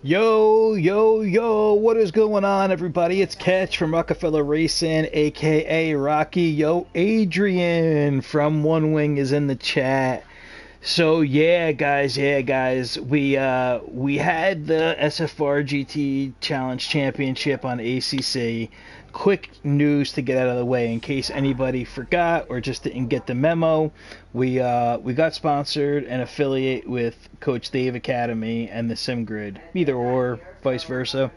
Yo, yo, yo, what is going on, everybody? It's Catch from Rockefeller Racing, aka Rocky. Yo, Adrian from One Wing is in the chat. So yeah, guys, we had the SFRGT Challenge Championship on ACC. Quick news to get out of the way in case anybody forgot or just didn't get the memo. We got sponsored and affiliate with Coach Dave Academy and the Sim Grid, either or, vice versa.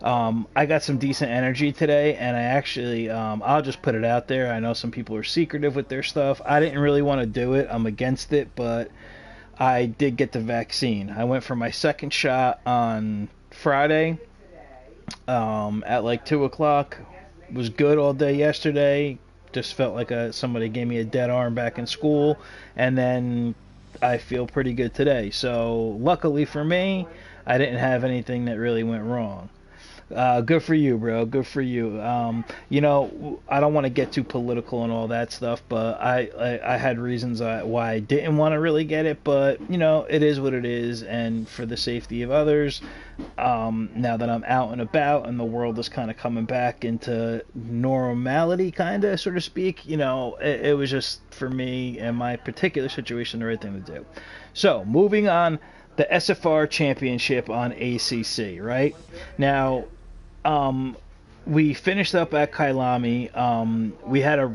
I got some decent energy today, and I actually, I'll just put it out there. I know some people are secretive with their stuff. I didn't really want to do it. I'm against it, but I did get the vaccine. I went for my second shot on Friday at like 2 o'clock. Was good all day yesterday. Just felt like somebody gave me a dead arm back in school, and then I feel pretty good today. So luckily for me, I didn't have anything that really went wrong. Good for you, bro. Good for you. I don't want to get too political and all that stuff, but I had reasons why I didn't want to really get it, but it is what it is, and for the safety of others, now that I'm out and about and the world is kind of coming back into normality, kind of, so to speak, it was just for me and my particular situation the right thing to do. So moving on. The SFR Championship on ACC, right? Now, we finished up at Kailami. We had a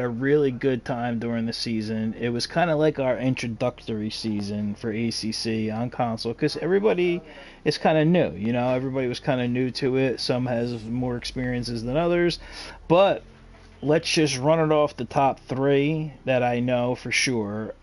really good time during the season. It was kind of like our introductory season for ACC on console because everybody is kind of new. Everybody was kind of new to it. Some has more experiences than others, but let's just run it off the top three that I know for sure.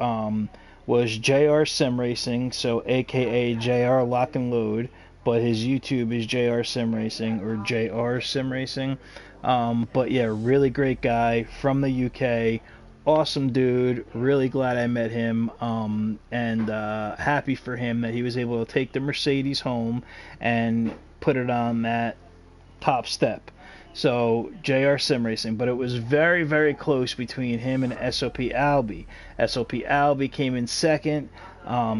Was JR Sim Racing, so aka JR Lock and Load, but his YouTube is JR Sim Racing or JR Sim Racing. But yeah, really great guy from the UK, awesome dude. Really glad I met him, and happy for him that he was able to take the Mercedes home and put it on that top step. So JR Sim Racing, but it was very, very close between him and SOP Albi. SOP Albi came in second.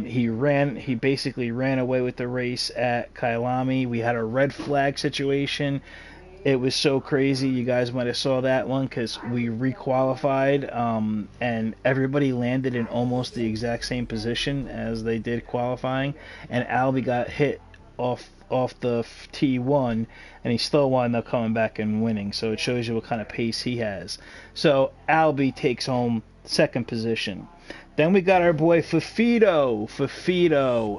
He basically ran away with the race at Kailami. We had a red flag situation. It was so crazy. You guys might have saw that one because we requalified, and everybody landed in almost the exact same position as they did qualifying, and Albi got hit off the T1, and he still wound up coming back and winning. So it shows you what kind of pace he has. So Albi takes home second position. Then we got our boy Fafito,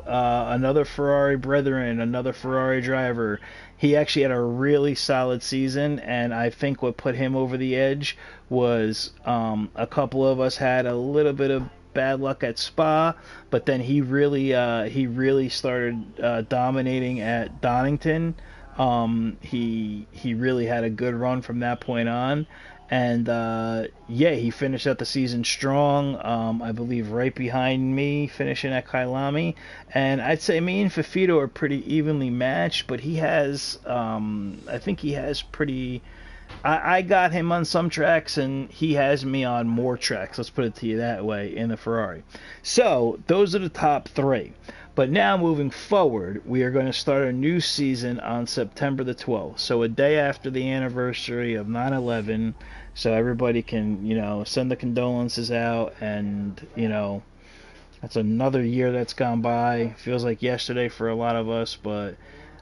another Ferrari brethren, another Ferrari driver. He actually had a really solid season, and I think what put him over the edge was a couple of us had a little bit of bad luck at Spa, but then he really started dominating at Donington. He really had a good run from that point on, and he finished out the season strong. I believe right behind me, finishing at Kailami, and I'd say me and Fafito are pretty evenly matched, but he has, I think he has pretty. I got him on some tracks, and he has me on more tracks. Let's put it to you that way in the Ferrari. So those are the top three. But now moving forward, we are going to start a new season on September the 12th. So a day after the anniversary of 9/11, so everybody can, send the condolences out, and, that's another year that's gone by. Feels like yesterday for a lot of us, but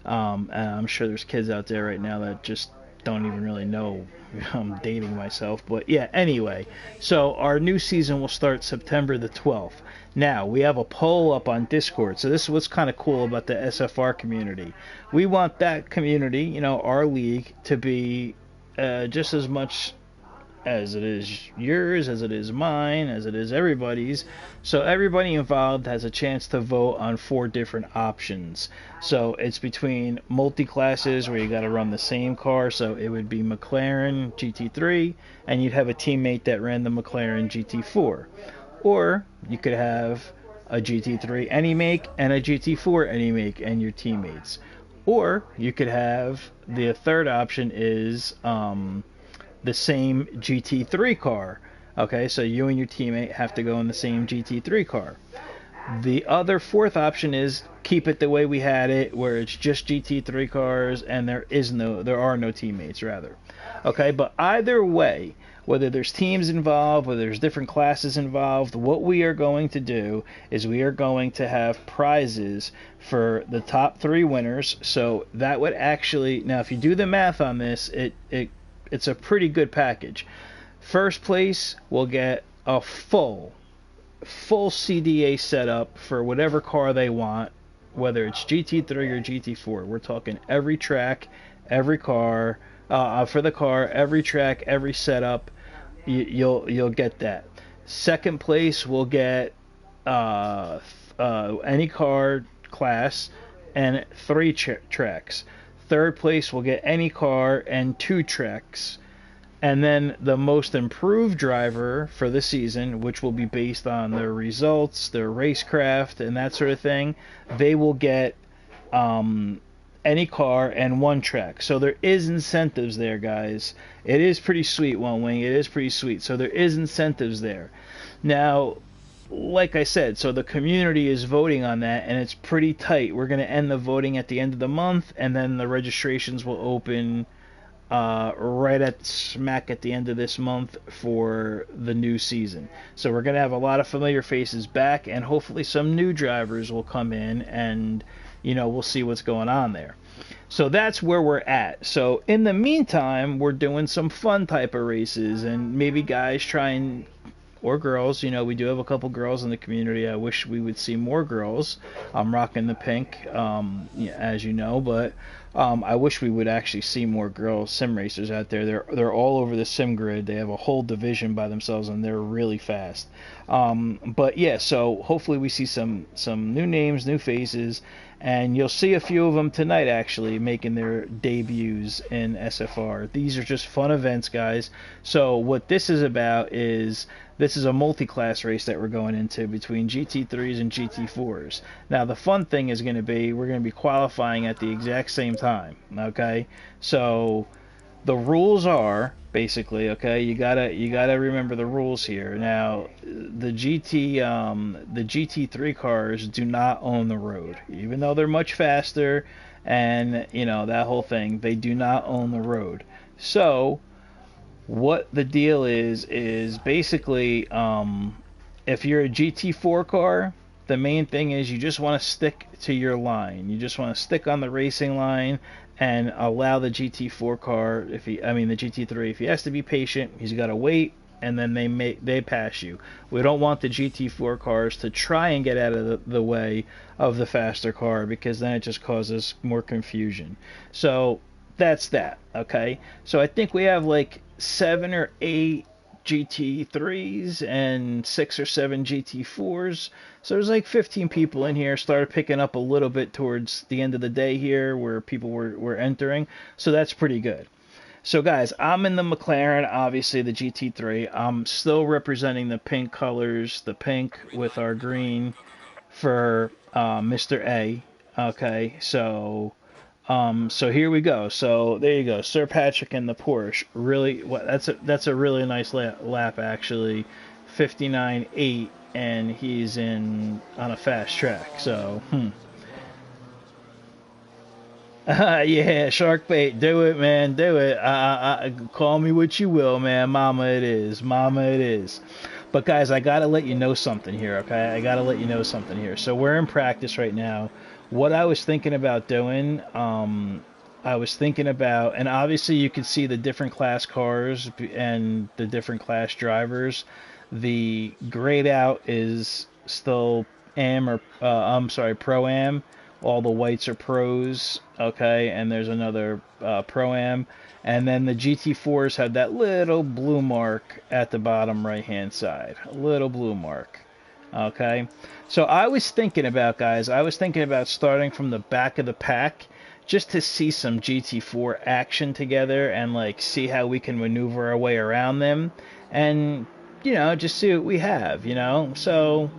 and I'm sure there's kids out there right now that just don't even really know. I'm dating myself, but yeah, anyway, so our new season will start September the 12th. Now, we have a poll up on Discord, so this is what's kind of cool about the SFR community. We want that community, our league, to be just as much as it is yours, as it is mine, as it is everybody's. So everybody involved has a chance to vote on 4 different options. So it's between multi-classes where you got to run the same car. So it would be McLaren GT3, and you'd have a teammate that ran the McLaren GT4. Or you could have a GT3 any make and a GT4 any make and your teammates. Or you could have the third option is the same GT3 car. Okay, so you and your teammate have to go in the same GT3 car. The other fourth option is keep it the way we had it, where it's just GT3 cars and there are no teammates rather. Okay, but either way, whether there's teams involved, whether there's different classes involved, what we are going to do is we are going to have prizes for the top 3 winners. So that would actually, now if you do the math on this, it's a pretty good package. First place will get a full CDA setup for whatever car they want, whether it's GT3 or GT4. We're talking every track, every car, for the car, every track, every setup. You'll get that. Second place will get any car class and 3 tracks. Third place will get any car and 2 tracks. And then the most improved driver for the season, which will be based on their results, their racecraft, and that sort of thing, they will get any car and 1 track. So there is incentives there, guys. It is pretty sweet, One Wing. It is pretty sweet. So there is incentives there. Now, like I said, so the community is voting on that, and it's pretty tight. We're going to end the voting at the end of the month, and then the registrations will open right at smack at the end of this month for the new season. So we're going to have a lot of familiar faces back, and hopefully some new drivers will come in, and we'll see what's going on there. So that's where we're at. So in the meantime, we're doing some fun type of races, and maybe guys trying, or girls, we do have a couple girls in the community. I wish we would see more girls. I'm rocking the pink, as you know, but I wish we would actually see more girls sim racers out there. They're all over the sim grid. They have a whole division by themselves, and they're really fast. But yeah, so hopefully we see some new names, new faces, and you'll see a few of them tonight actually making their debuts in SFR. These are just fun events, guys. So what this is about is this is a multi-class race that we're going into between GT3s and GT4s. Now the fun thing is going to be we're going to be qualifying at the exact same time. Okay, so the rules are basically, okay, you gotta remember the rules here. Now the GT3 cars do not own the road, even though they're much faster, and that whole thing. They do not own the road. So what the deal is basically, if you're a GT4 car, the main thing is you just want to stick to your line. You just want to stick on the racing line and allow the GT4 car, the GT3, if he has to be patient, he's got to wait, and then they pass you. We don't want the GT4 cars to try and get out of the way of the faster car, because then it just causes more confusion. So that's that, okay? So I think we have like 7 or 8 GT3s and 6 or 7 GT4s. So there's like 15 people in here. Started picking up a little bit towards the end of the day here where people were entering. So that's pretty good. So guys, I'm in the McLaren, obviously the GT3. I'm still representing the pink colors, the pink with our green for Mr. A. Okay, so here we go. So there you go, Sir Patrick in the Porsche. Really, that's a really nice lap actually, 59.8, and he's on a fast track. So yeah, shark bait, do it, man, do it. Call me what you will, man. Mama it is. But guys, I gotta let you know something here, okay? I gotta let you know something here. So we're in practice right now. What I was thinking about doing, and obviously you can see the different class cars and the different class drivers. The grayed out is still Pro-Am. All the whites are pros, okay, and there's another Pro-Am. And then the GT4s have that little blue mark at the bottom right-hand side. A little blue mark. Okay, so I was thinking about starting from the back of the pack just to see some GT4 action together and like see how we can maneuver our way around them, and just see what we have, So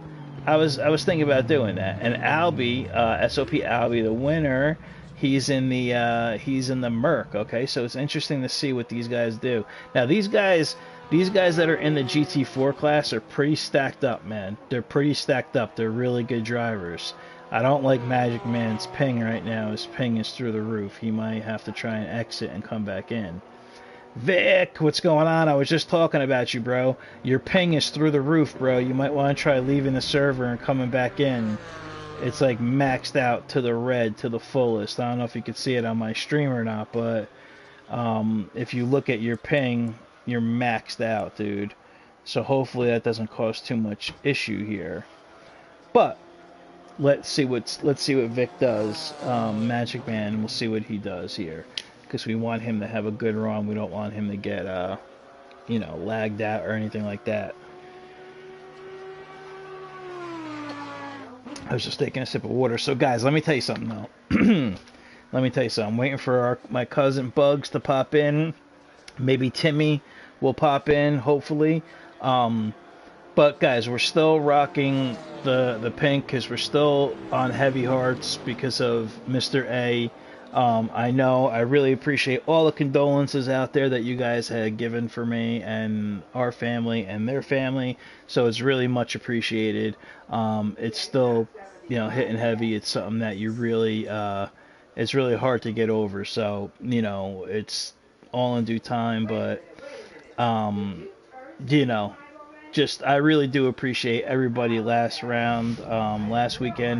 I was thinking about doing that. And Albie, SOP Albie, the winner, he's in the Merc. Okay, so it's interesting to see what these guys do. Now these guys, these guys that are in the GT4 class are pretty stacked up, man. They're pretty stacked up. They're really good drivers. I don't like Magic Man's ping right now. His ping is through the roof. He might have to try and exit and come back in. Vic, what's going on? I was just talking about you, bro. Your ping is through the roof, bro. You might want to try leaving the server and coming back in. It's like maxed out to the red, to the fullest. I don't know if you can see it on my stream or not, but if you look at your ping, you're maxed out, dude. So hopefully that doesn't cause too much issue here. But let's see what Vic does. Magic Man, we'll see what he does here, because we want him to have a good run. We don't want him to get lagged out or anything like that. I was just taking a sip of water. So guys, let me tell you something though. Let me tell you something. I'm waiting for my cousin Bugs to pop in. Maybe Timmy will pop in, hopefully. But guys, we're still rocking the pink because we're still on heavy hearts because of Mr. A. I know I really appreciate all the condolences out there that you guys had given for me and our family and their family. So it's really much appreciated. It's still, hitting heavy. It's something that you really, it's really hard to get over. So, it's all in due time, but, I really do appreciate everybody last weekend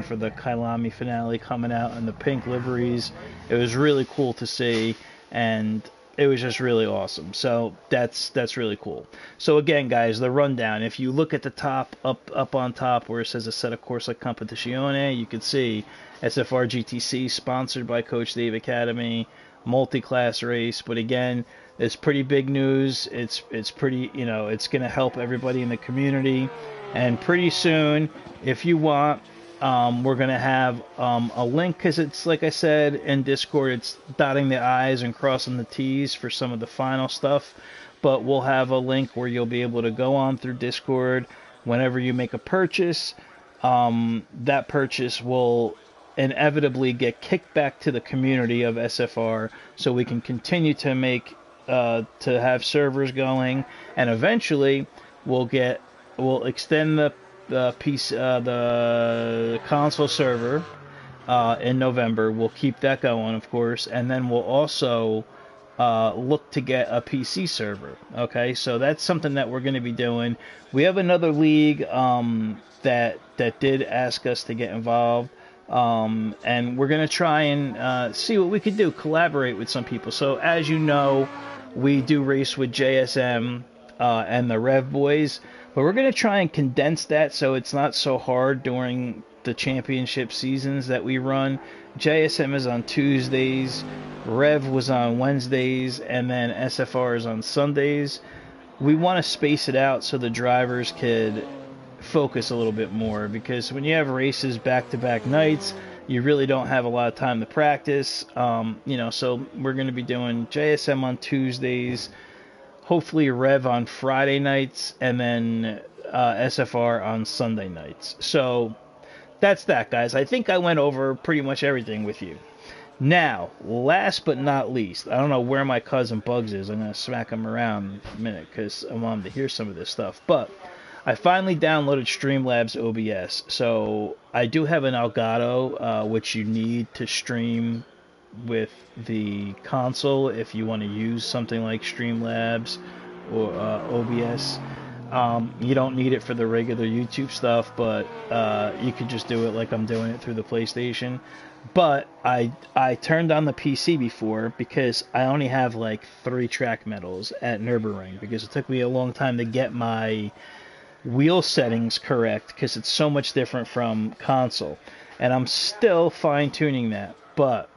for the Kailami finale coming out in the pink liveries. It was really cool to see, and it was just really awesome. So that's really cool. So again, guys, the rundown. If you look at the top, up on top where it says Assetto Corsa Competizione, you can see SFRGTC sponsored by Coach Dave Academy, multi-class race. But again, it's pretty big news. It's pretty, it's going to help everybody in the community. And pretty soon, if you want, we're going to have a link, because it's, like I said, in Discord, it's dotting the I's and crossing the T's for some of the final stuff. But we'll have a link where you'll be able to go on through Discord whenever you make a purchase. That purchase will inevitably get kicked back to the community of SFR, so we can continue to make to have servers going, and eventually we'll extend the console server in November. We'll keep that going, of course, and then we'll also look to get a PC server. Okay, so that's something that we're going to be doing. We have another league that did ask us to get involved. And we're going to try and see what we could do, collaborate with some people. So as you know, we do race with JSM and the Rev Boys, but we're going to try and condense that so it's not so hard during the championship seasons that we run. JSM is on Tuesdays, Rev was on Wednesdays, and then SFR is on Sundays. We want to space it out so the drivers could focus a little bit more, because when you have races back-to-back nights, you really don't have a lot of time to practice. So we're going to be doing JSM on Tuesdays, hopefully Rev on Friday nights, and then SFR on Sunday nights. So that's that, guys. I think I went over pretty much everything with you. Now, last but not least, I don't know where my cousin Bugs is. I'm going to smack him around in a minute because I want him to hear some of this stuff. But I finally downloaded Streamlabs OBS. So I do have an Elgato, which you need to stream with the console if you want to use something like Streamlabs or OBS. You don't need it for the regular YouTube stuff, but you could just do it like I'm doing it through the PlayStation. But I turned on the PC before because I only have like 3 track medals at Nürburgring, because it took me a long time to get my wheel settings correct, because it's so much different from console, and I'm still fine-tuning that. But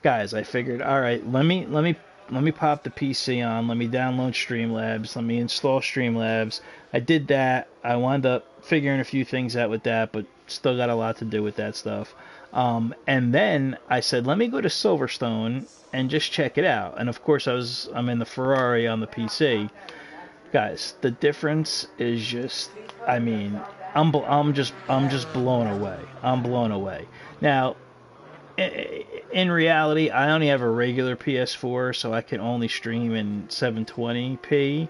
guys, I figured, all right, let me pop the PC on, let me download Streamlabs, let me install Streamlabs. I did that. I wound up figuring a few things out with that, but still got a lot to do with that stuff. And then I said, let me go to Silverstone and just check it out. And of course I'm in the Ferrari on the PC. Guys, the difference is just, I'm just blown away. I'm blown away. Now, in reality, I only have a regular PS4, so I can only stream in 720p.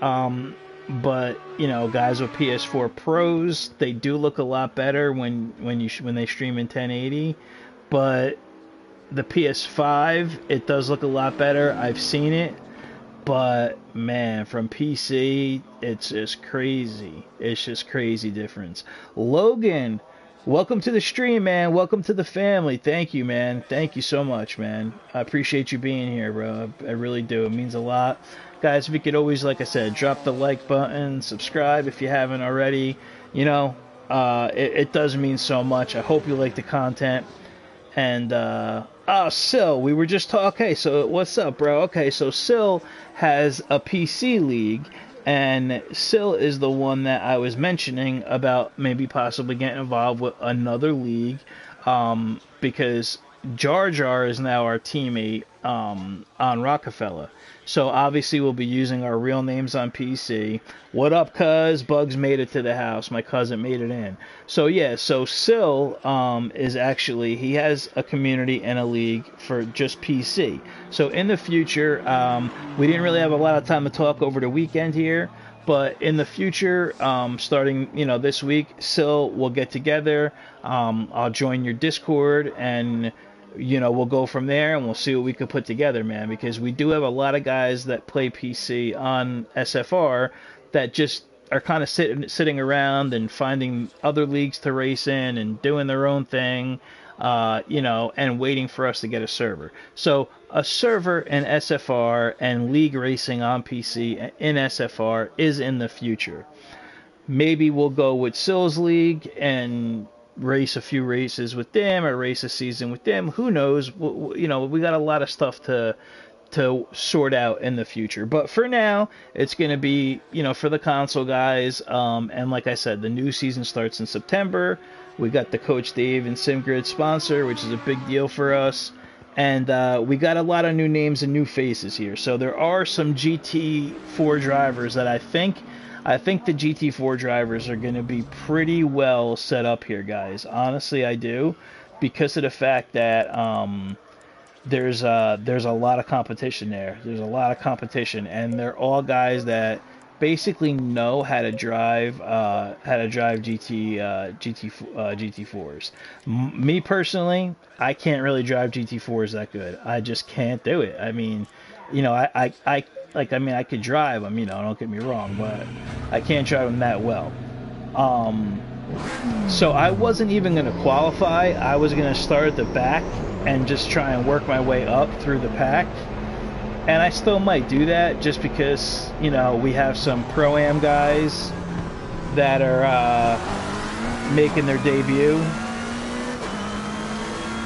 But you know, guys with PS4 Pros, they do look a lot better when they stream in 1080. But the PS5, it does look a lot better. I've seen it, but man, from PC, it's just crazy. It's just crazy difference. Logan, welcome to the stream, man. Welcome to the family. Thank you, man. Thank you so much, man. I appreciate you being here, bro. I really do. It means a lot. Guys, if you could always, like I said, drop the like button, subscribe if you haven't already. You know, it does mean so much. I hope you like the content. And, Sil, we were just talking. Okay, so what's up, bro? Okay, so Sil has a PC league, and Sil is the one that I was mentioning about maybe possibly getting involved with another league, because Jar Jar is now our teammate on Rockefeller. So obviously we'll be using our real names on PC. What up, cuz? Bugs made it to the house. My cousin made it in. So yeah, so Sil is actually, he has a community and a league for just PC. So in the future, we didn't really have a lot of time to talk over the weekend here, but in the future, starting, you know, this week, Sil will get together. I'll join your Discord, and you know, we'll go from there and we'll see what we could put together, man, because we do have a lot of guys that play PC on SFR that just are kind of sitting around and finding other leagues to race in and doing their own thing, you know, and waiting for us to get a server. So a server in SFR and league racing on PC in SFR is in the future. Maybe we'll go with Sil's league and race a few races with them, or race a season with them. Who knows? You know, we got a lot of stuff to sort out in the future. But for now, it's going to be, you know, for the console guys. And like I said, the new season starts in September. We got the Coach Dave and SimGrid sponsor, which is a big deal for us. And we got a lot of new names and new faces here. So there are some GT4 drivers that I think the GT4 drivers are going to be pretty well set up here, guys. Honestly, I do, because of the fact that there's a lot of competition there. There's a lot of competition, and they're all guys that basically know how to drive GT4s. Me personally, I can't really drive GT4s that good. I just can't do it. I mean, you know, I could drive them, you know, don't get me wrong, but I can't drive them that well. So I wasn't even going to qualify. I was going to start at the back and just try and work my way up through the pack. And I still might do that just because, you know, we have some Pro-Am guys that are making their debut.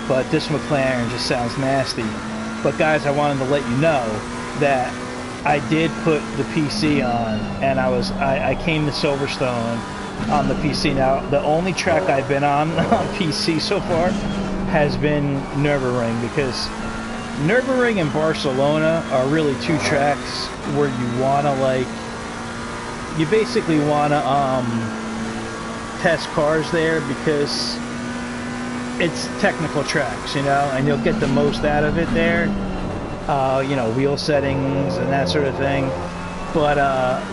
But this McLaren just sounds nasty. But guys, I wanted to let you know that I did put the PC on, and I came to Silverstone on the PC. Now, the only track I've been on PC so far has been Nürburgring, because Nürburgring and Barcelona are really two tracks where you basically want to test cars there, because it's technical tracks, you know, and you'll get the most out of it there. You know, wheel settings and that sort of thing. But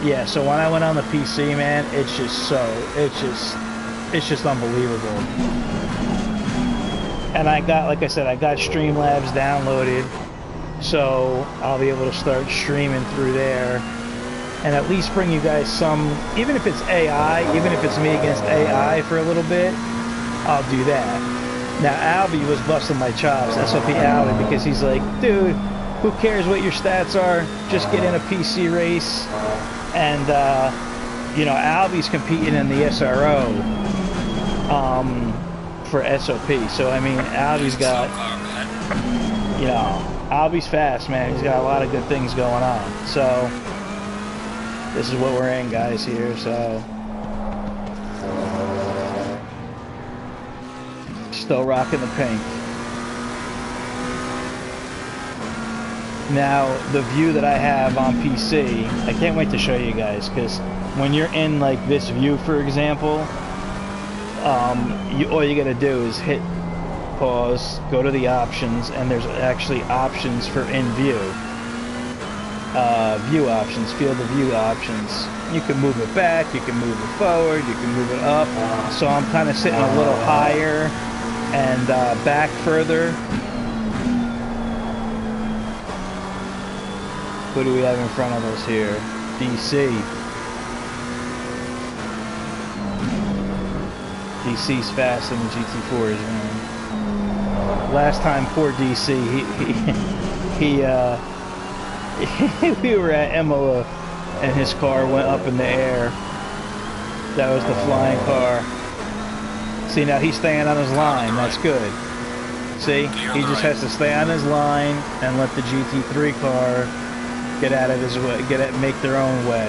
yeah, so when I went on the PC, man, it's just unbelievable. And I got, like I said, I got Streamlabs downloaded, so I'll be able to start streaming through there and at least bring you guys some, even if it's AI, even if it's me against AI for a little bit, I'll do that. Now, Albie was busting my chops, SOP Albie, because he's like, dude, who cares what your stats are? Just get in a PC race. And, you know, Albie's competing in the SRO for SOP. So, I mean, Albie's got, you know, Albie's fast, man. He's got a lot of good things going on. So, this is what we're in, guys, here. So, still rocking the pink. Now, the view that I have on PC, I can't wait to show you guys, because when you're in like this view, for example, all you gotta do is hit pause, go to the options, and there's actually options for in view. view options, field of view options. You can move it back, you can move it forward, you can move it up. So I'm kind of sitting a little higher and back further. Who do we have in front of us here? DC. DC's faster than GT4s, man. Last time, poor DC, we were at Imola and his car went up in the air. That was the flying car. See, now he's staying on his line. That's good. See, he just has to stay on his line and let the GT3 car get out of his way, make their own way.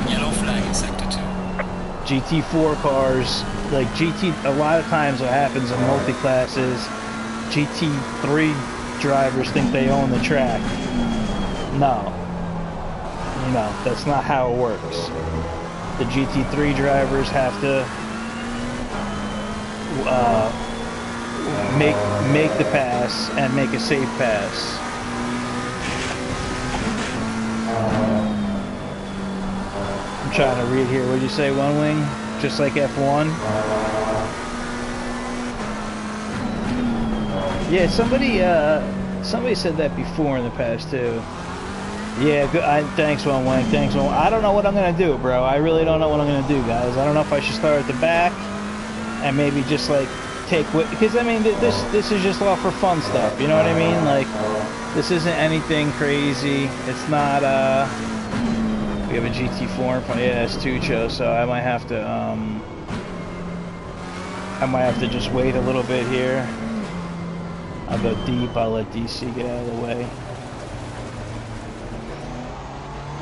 Yellow flag in sector 2. GT4 cars, like a lot of times what happens in multi-classes, GT3 drivers think they own the track. No. No, that's not how it works. The GT3 drivers have to make the pass and make a safe pass. I'm trying to read here. What did you say, One Wing? Just like F1? Yeah, somebody said that before in the past too. Yeah, good. Thanks, One Wing. Thanks, One Wing. I don't know what I'm gonna do, bro. I really don't know what I'm gonna do, guys. I don't know if I should start at the back and maybe just like because I mean this is just all for fun stuff. You know what I mean? Like this isn't anything crazy. It's not we have a GT4 in front. Yeah, it's Tucho, so I might have to just wait a little bit here. I'll go deep. I'll let DC get out of the way.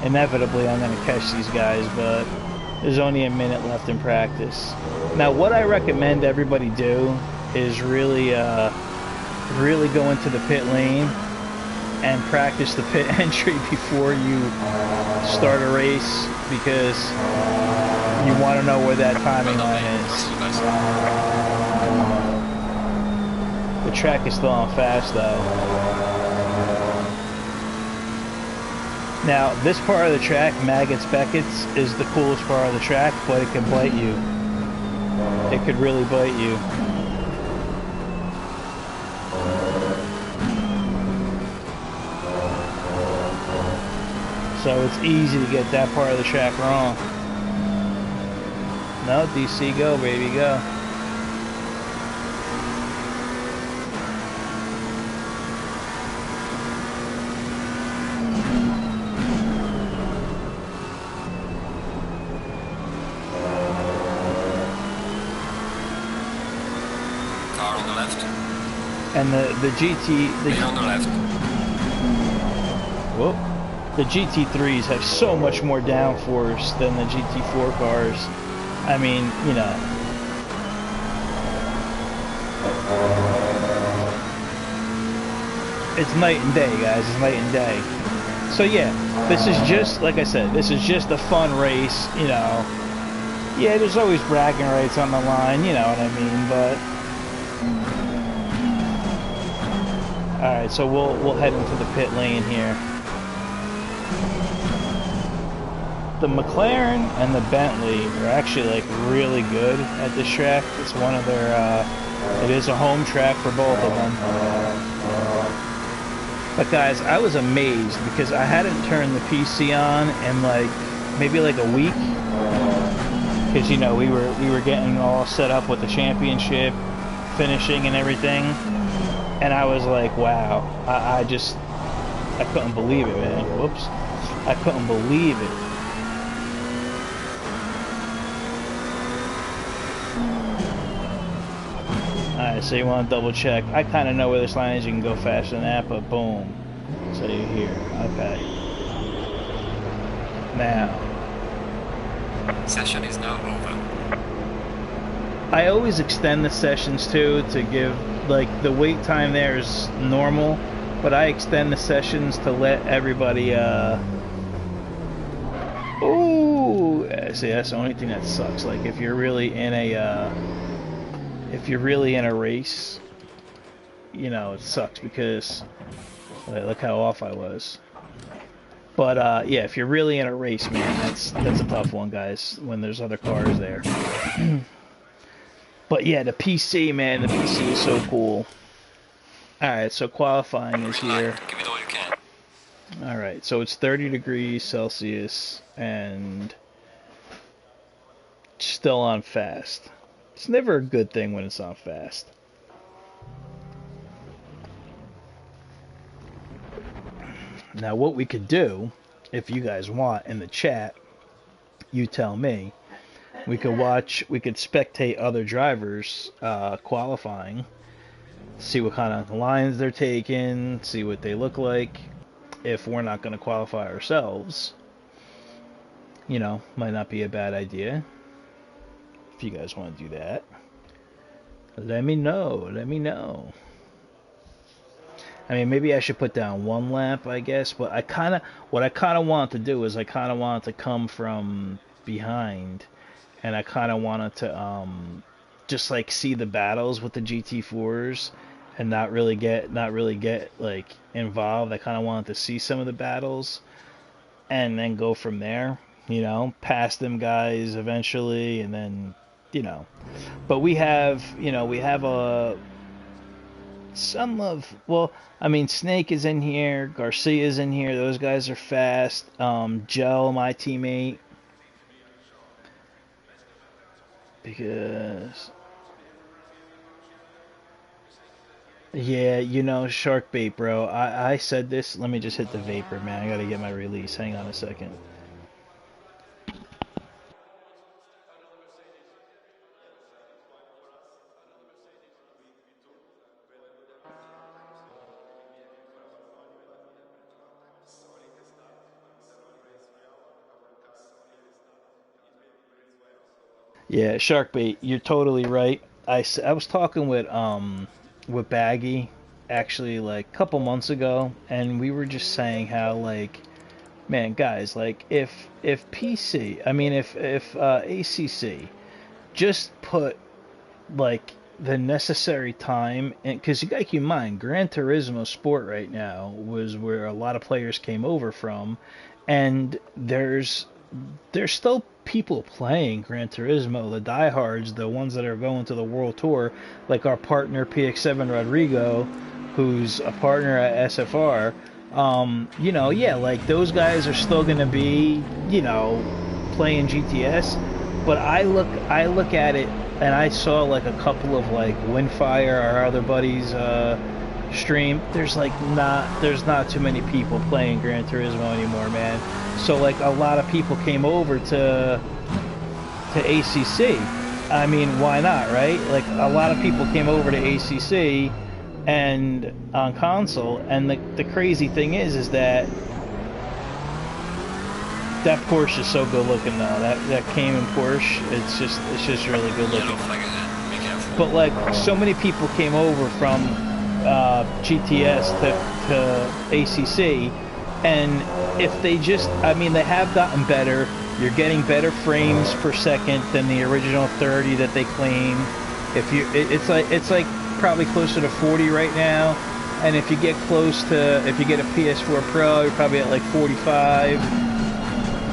Inevitably, I'm going to catch these guys, but there's only a minute left in practice. Now, what I recommend everybody do is really go into the pit lane and practice the pit entry before you start a race, because you want to know where that timing line is. The track is still on fast though. Now this part of the track, Maggots Beckett's, is the coolest part of the track, but it can bite you. It could really bite you. So it's easy to get that part of the track wrong. No, DC, go, baby, go. Car on the left. And the GT... on the left. Whoop. The GT3s have so much more downforce than the GT4 cars. I mean, you know. It's night and day, guys. It's night and day. So yeah, this is just, like I said, this is just a fun race, you know. Yeah, there's always bragging rights on the line, you know what I mean, but... Alright, so we'll head into the pit lane here. The McLaren and the Bentley are actually like really good at this track. It's one of their, it is a home track for both of them. But guys, I was amazed because I hadn't turned the PC on in like, maybe like a week. Because, you know, we were getting all set up with the championship, finishing and everything. And I was like, wow, I couldn't believe it, man. Whoops. I couldn't believe it. Alright, so you want to double check. I kind of know where this line is. You can go faster than that, but boom. So you're here. Okay. Now. Session is now over. I always extend the sessions too to give, like, the wait time there is normal, but I extend the sessions to let everybody, ooh, see, that's the only thing that sucks. Like, if you're really in a, race, you know, it sucks because, look how off I was. But yeah, if you're really in a race, man, that's a tough one, guys, when there's other cars there. But yeah, the PC, man, the PC is so cool. Alright, so qualifying is here. Give it all you can. Alright, so it's 30 degrees Celsius and still on fast. It's never a good thing when it's on fast. Now what we could do, if you guys want in the chat, you tell me, we could spectate other drivers qualifying, see what kind of lines they're taking, see what they look like. If we're not going to qualify ourselves, you know, might not be a bad idea. If you guys want to do that, let me know. Let me know. I mean, maybe I should put down one lap, I guess. But what I kind of want to do is I kind of want to come from behind, and I kind of wanted to just like see the battles with the GT4s, and not really get like involved. I kind of wanted to see some of the battles, and then go from there. You know, pass them guys eventually, and then, you know. But we have a Sunlove. Well, I mean, Snake is in here, Garcia's in here. Those guys are fast. Gel, my teammate, because yeah, you know, shark bait, bro. I said this. Let me just hit the vapor, man. I gotta get my release. Hang on a second. Yeah, shark bait. You're totally right. I was talking with Baggy actually like a couple months ago, and we were just saying how, like, man, guys, like if PC, I mean if ACC just put like the necessary time, and because you gotta keep in mind, Gran Turismo Sport right now was where a lot of players came over from, and there's still people playing Gran Turismo, the diehards, the ones that are going to the World Tour, like our partner PX7 Rodrigo, who's a partner at SFR. You know, yeah, like those guys are still gonna be, you know, playing GTS. But I look at it, and I saw like a couple of like Windfire, our other buddies, stream. There's not too many people playing Gran Turismo anymore, man. So like a lot of people came over to ACC. I mean, why not, right? Like a lot of people came over to ACC and on console, and the crazy thing is that Porsche is so good looking though. That Cayman Porsche, it's just really good looking. But like so many people came over from GTS to ACC, and if they just, I mean, they have gotten better. You're getting better frames per second than the original 30 that they claim. It's like probably closer to 40 right now, and if you get a PS4 Pro, you're probably at like 45,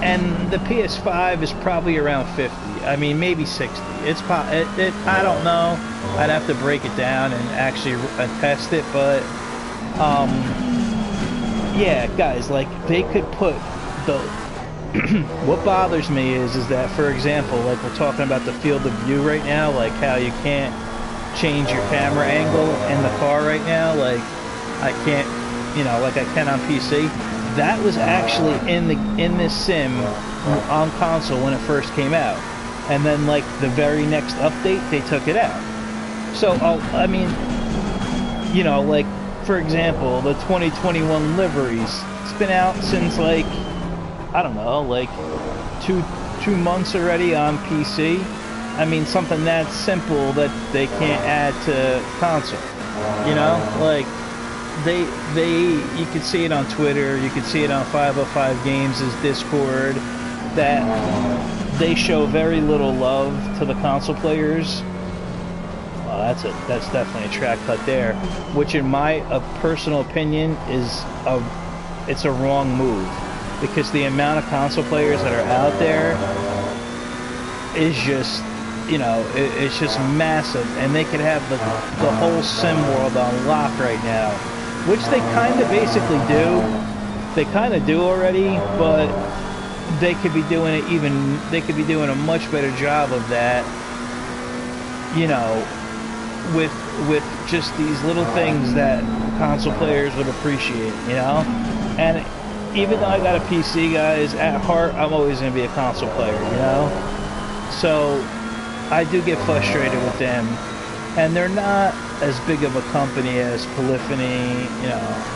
and the PS5 is probably around 50. I mean, maybe 60. I don't know. I'd have to break it down and actually test it, but yeah, guys, like they could put the. What bothers me is that, for example, like we're talking about the field of view right now, like how you can't change your camera angle in the car right now, like I can't, you know, like I can on PC. That was actually in this sim on console when it first came out, and then like the very next update they took it out. So I mean, you know, like for example, the 2021 liveries, it's been out since like, I don't know, like two months already on PC. I mean, something that simple that they can't add to console, you know, like you could see it on Twitter, you could see it on 505 Games' Discord, that they show very little love to the console players. Well, that's definitely a track cut there, which in my personal opinion it's a wrong move, because the amount of console players that are out there is just, you know, it's just massive, and they could have the whole sim world on lock right now, which they kind of basically do. They kind of do already, but they could be doing it even, they could be doing a much better job of that, you know, with just these little things that console players would appreciate, you know? And even though I got a PC, guys, at heart, I'm always going to be a console player, you know? So I do get frustrated with them, and they're not as big of a company as Polyphony, you know.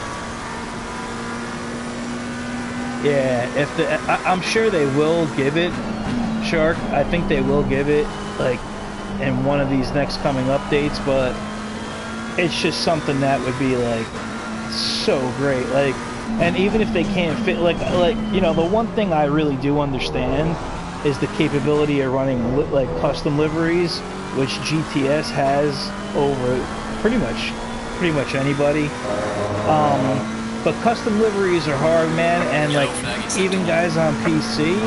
Yeah, if I'm sure they will give it, Shark. I think they will give it, like, in one of these next coming updates, but it's just something that would be, like, so great. Like, and even if they can't fit, like, you know, the one thing I really do understand is the capability of running, like, custom liveries, which GTS has over pretty much anybody. But custom liveries are hard, man, and, like, even guys on PC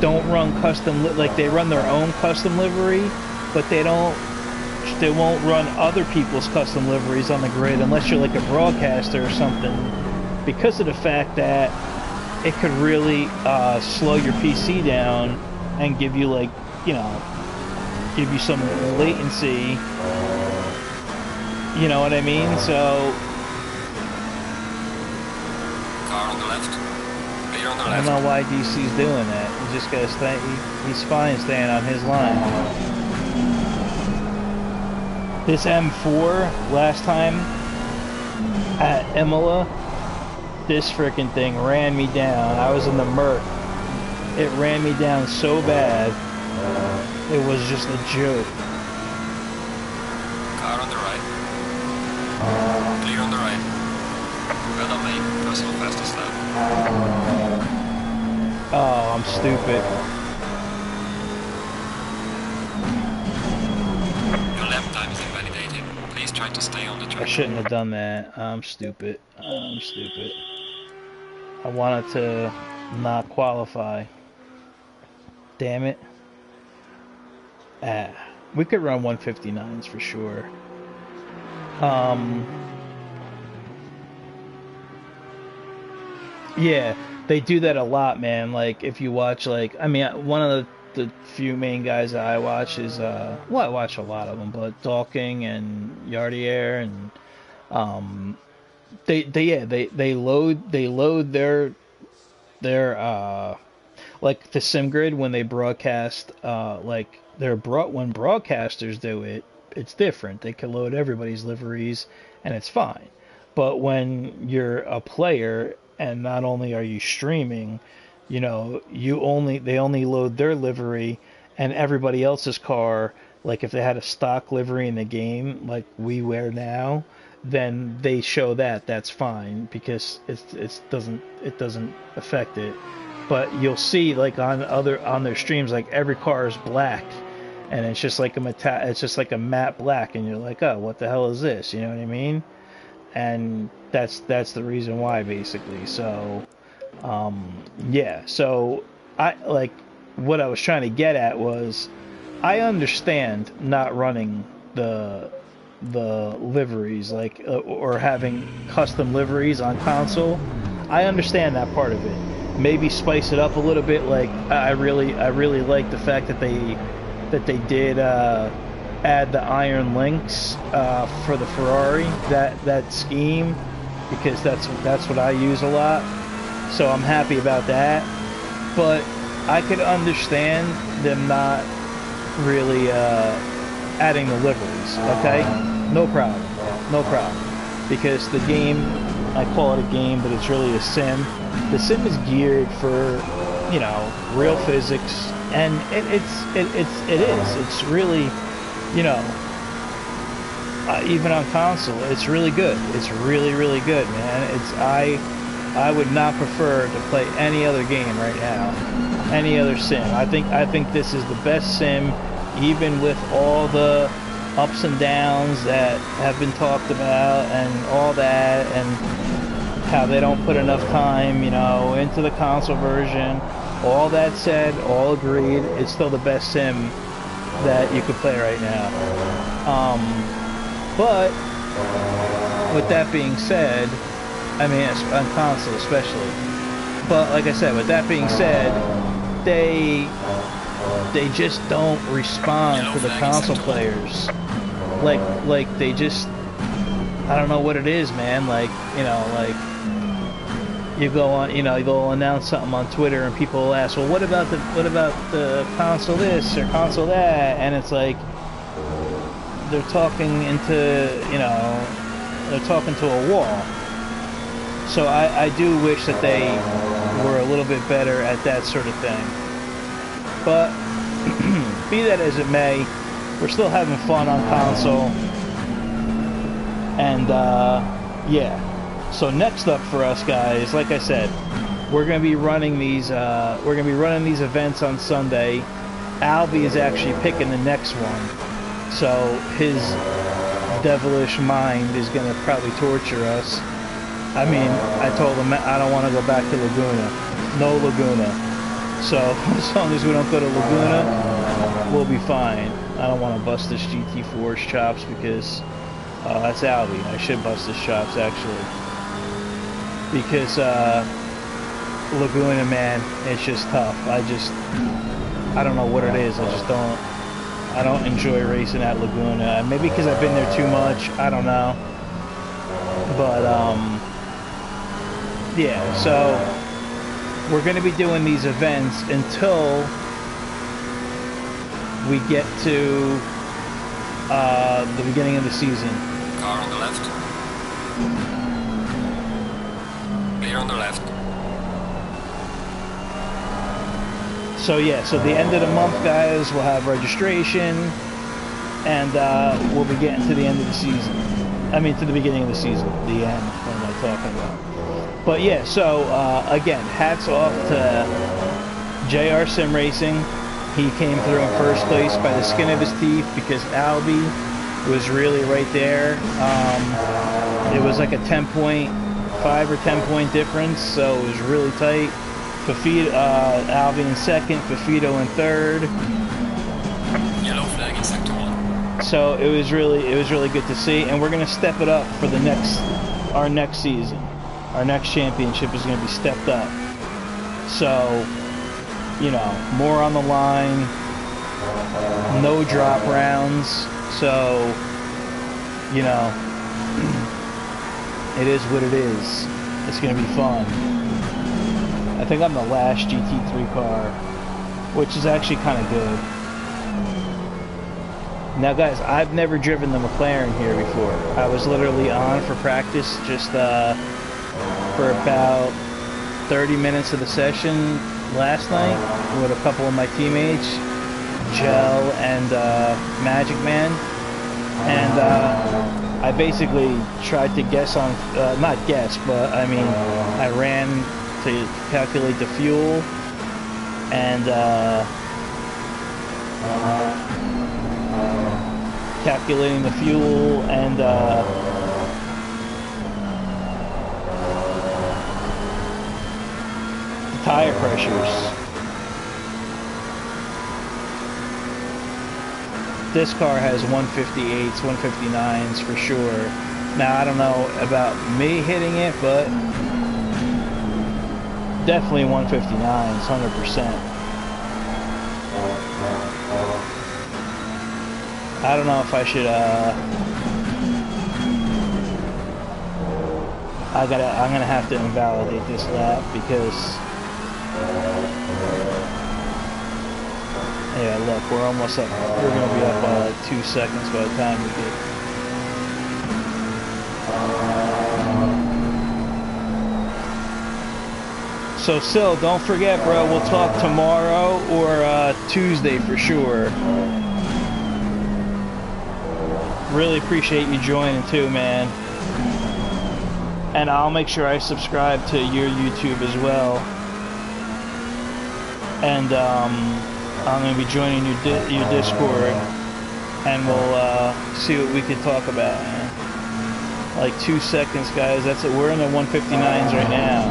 don't run custom, like, they run their own custom livery, but they won't run other people's custom liveries on the grid unless you're like a broadcaster or something, because of the fact that it could really slow your PC down and give you, like, you know, give you some latency, you know what I mean? So Car on the left. Clear on the I left. don't know why DC's doing that. He just gotta stay, he's fine staying on his line. This M4 last time at Imola, this freaking thing ran me down. I was in the Merc. It ran me down so bad, it was just a joke. Car on the right. Clear on the right. Well done, mate. Personal fastest lap. Oh, I'm stupid. Your lap time is invalidated. Please try to stay on the track. I shouldn't have done that. I'm stupid. I'm stupid. I wanted to not qualify. Damn it. We could run 159s for sure. Yeah, they do that a lot, man. Like, if you watch, like, I mean, one of the few main guys that I watch is, well, I watch a lot of them, but Dalking and Yardier, and, they load their like the sim grid when they broadcast, like, when broadcasters do it, it's different. They can load everybody's liveries, and it's fine. But when you're a player, and not only are you streaming, you know, they only load their livery, and everybody else's car, like if they had a stock livery in the game, like we wear now, then they show that. That's fine, because it doesn't affect it. But you'll see, like, on their streams, like, every car is black, and it's just like a matte black, and you're like, oh, what the hell is this? You know what I mean? And that's the reason why, basically. So yeah, so what I was trying to get at was, I understand not running the liveries, like, or having custom liveries on console. I understand that part of it. Maybe spice it up a little bit. Like, I really like the fact that they did add the iron links for the Ferrari, that scheme, because that's what I use a lot. So I'm happy about that. But I could understand them not really adding the liveries. Okay, no problem, because the game, I call it a game, but it's really a sim. The sim is geared for, you know, real physics, and it is. It's really, you know, even on console, it's really good. It's really good, man. I would not prefer to play any other game right now, any other sim. I think this is the best sim, even with all the ups and downs that have been talked about and all that. And how they don't put enough time, you know, into the console version. All that said, all agreed, it's still the best sim that you could play right now. But with that being said, I mean, on console especially. But like I said, with that being said, they just don't respond to the console players. Like they just, I don't know what it is, man. Like, you know, like you go on, you know, they'll announce something on Twitter and people will ask, well, what about the console this or console that? And it's like they're talking into, you know, they're talking to a wall. So I do wish that they were a little bit better at that sort of thing. But be that as it may, we're still having fun on console. And yeah. So next up for us guys, like I said, we're gonna be running these events on Sunday. Albie is actually picking the next one. So his devilish mind is gonna probably torture us. I mean, I told him I don't want to go back to Laguna. No Laguna. So as long as we don't go to Laguna, we'll be fine. I don't want to bust this GT4's chops because that's Albie. I should bust his chops actually. Because Laguna, man, it's just tough. I don't know what it is. I don't enjoy racing at Laguna. Maybe because I've been there too much. I don't know. But yeah, so we're going to be doing these events until we get to the beginning of the season. Car on the left. Clear on the left. So yeah, so the end of the month, guys, we'll have registration, and we'll be getting to the end of the season. I mean, to the beginning of the season. The end, what am I talking about? But yeah, so again, hats off to JR Sim Racing. He came through in first place by the skin of his teeth because Albie was really right there. It was like a 10.5 or 10-point difference, so it was really tight. Albie in second, Fafito in third. Yellow flag in sector 1. So it was really good to see, and we're gonna step it up for our next season. Our next championship is going to be stepped up. So, you know, more on the line, no drop rounds. So, you know, it is what it is. It's going to be fun. I think I'm the last GT3 car, which is actually kind of good. Now, guys, I've never driven the McLaren here before. I was literally on for practice just for about 30 minutes of the session last night with a couple of my teammates, Gel and Magic Man, and I basically tried to guess on, not guess, but I mean, I ran to calculate the fuel, and calculating the fuel and tire pressures. This car has 158s, 159s for sure. Now I don't know about me hitting it, but definitely 159s, 100%. I don't know if I should I'm gonna have to invalidate this lap because yeah, look, we're almost up. We're gonna be up by like 2 seconds by the time we get. So Sil, don't forget, bro, we'll talk tomorrow or Tuesday for sure. Really appreciate you joining too, man. And I'll make sure I subscribe to your YouTube as well. And I'm going to be joining your Discord. And we'll see what we can talk about, man. Like 2 seconds, guys. That's it. We're in the 159s right now.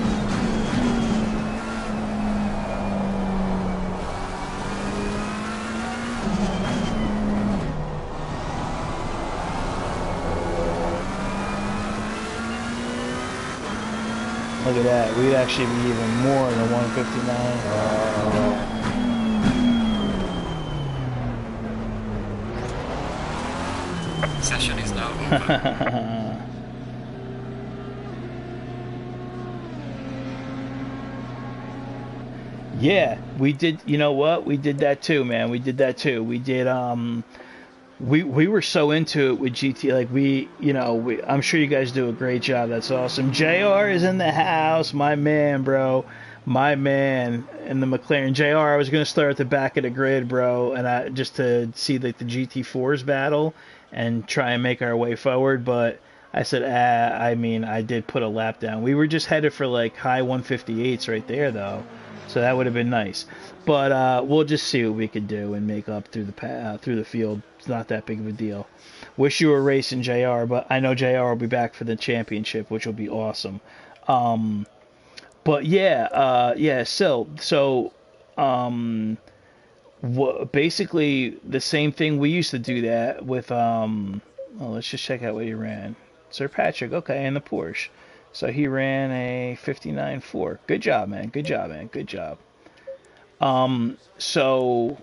Look at that. We'd actually be even more than 159. Session is now over. Yeah, we did. You know what? We did that too, man. We did that too. We did. We were so into it with GT. Like I'm sure you guys do a great job. That's awesome. JR is in the house, my man, bro. My man in the McLaren. JR, I was gonna start at the back of the grid, bro, and I just to see like the GT4s battle and try and make our way forward, but I said, I did put a lap down. We were just headed for like high 158s right there, though, so that would have been nice. But we'll just see what we could do and make up through the field. It's not that big of a deal. Wish you were racing JR, but I know JR will be back for the championship, which will be awesome. But yeah, so basically the same thing. We used to do that with well, let's just check out what he ran. Sir Patrick, okay, in the Porsche. So he ran a 59.4. Good job, man. Good job, man. Good job. So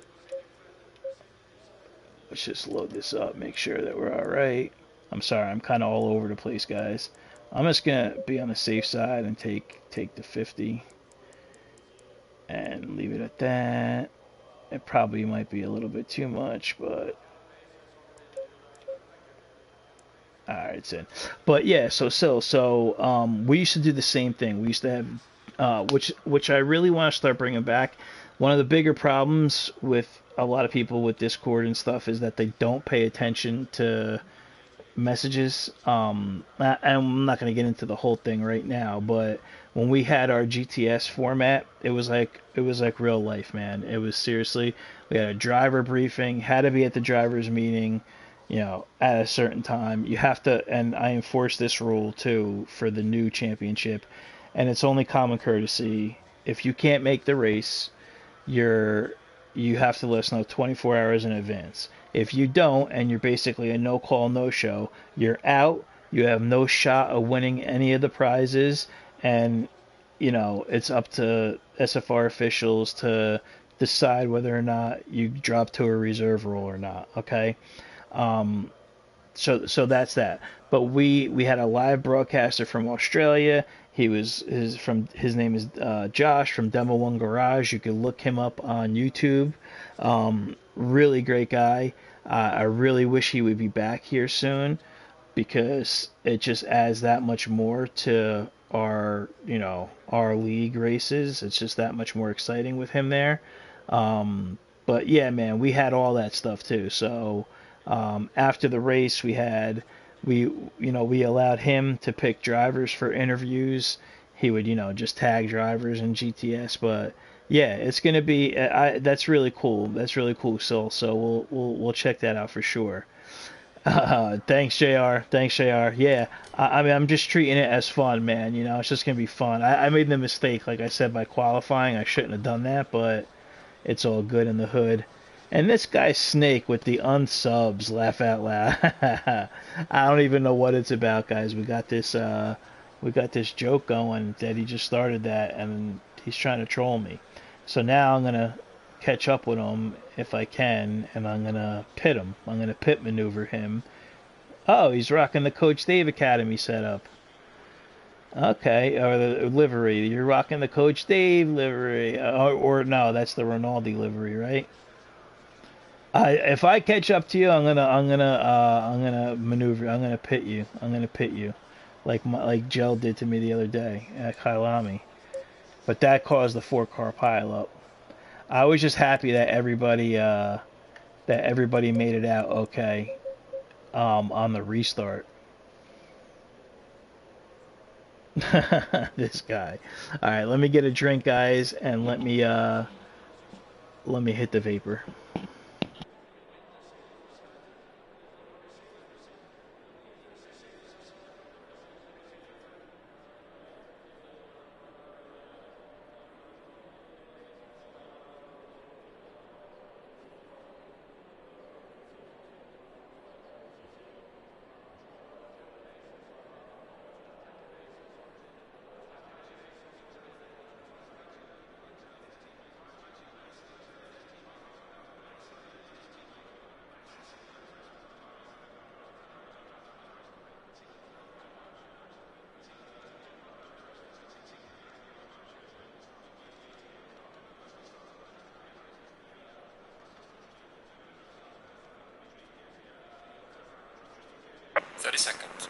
let's just load this up, make sure that we're all right. I'm sorry, I'm kind of all over the place, guys. I'm just gonna be on the safe side and take the 50 and leave it at that. It probably might be a little bit too much, but alright, it's in. But yeah, so we used to do the same thing. We used to have which I really want to start bringing back. One of the bigger problems with a lot of people with Discord and stuff is that they don't pay attention to messages. I'm not going to get into the whole thing right now, but when we had our GTS format, it was like real life, man. It was seriously, we had a driver briefing, had to be at the driver's meeting, at a certain time. You have to, and I enforce this rule too for the new championship, and it's only common courtesy. If you can't make the race, you have to let us know 24 hours in advance. If you don't, and you're basically a no call, no show, you're out. You have no shot of winning any of the prizes, and it's up to SFR officials to decide whether or not you drop to a reserve role or not. Okay. So that's that. But we had a live broadcaster from Australia. His name is Josh from Demo One Garage. You can look him up on YouTube. Really great guy. I really wish he would be back here soon because it just adds that much more to our league races. It's just that much more exciting with him there. But yeah, man, we had all that stuff too. So after the race, we allowed him to pick drivers for interviews. He would just tag drivers in GTS. But yeah, it's gonna be that's really cool. That's really cool. So we'll check that out for sure. Thanks, JR. Thanks, JR. Yeah, I mean, I'm just treating it as fun, man. It's just gonna be fun. I made the mistake, like I said, by qualifying. I shouldn't have done that, but it's all good in the hood. And this guy Snake with the unsubs, laugh out loud. I don't even know what it's about, guys. We got this joke going that he just started that, and he's trying to troll me. So now I'm gonna catch up with him if I can, and I'm gonna pit him. I'm gonna pit maneuver him. Oh, he's rocking the Coach Dave Academy setup. Okay, or the livery. You're rocking the Coach Dave livery, or no, that's the Rinaldi livery, right? If I catch up to you, I'm gonna maneuver. I'm gonna pit you. Like Gel did to me the other day at Kailami. But that caused the 4-car pileup. I was just happy that everybody made it out okay on the restart. This guy. All right, let me get a drink, guys, and let me hit the vapor. 30 seconds.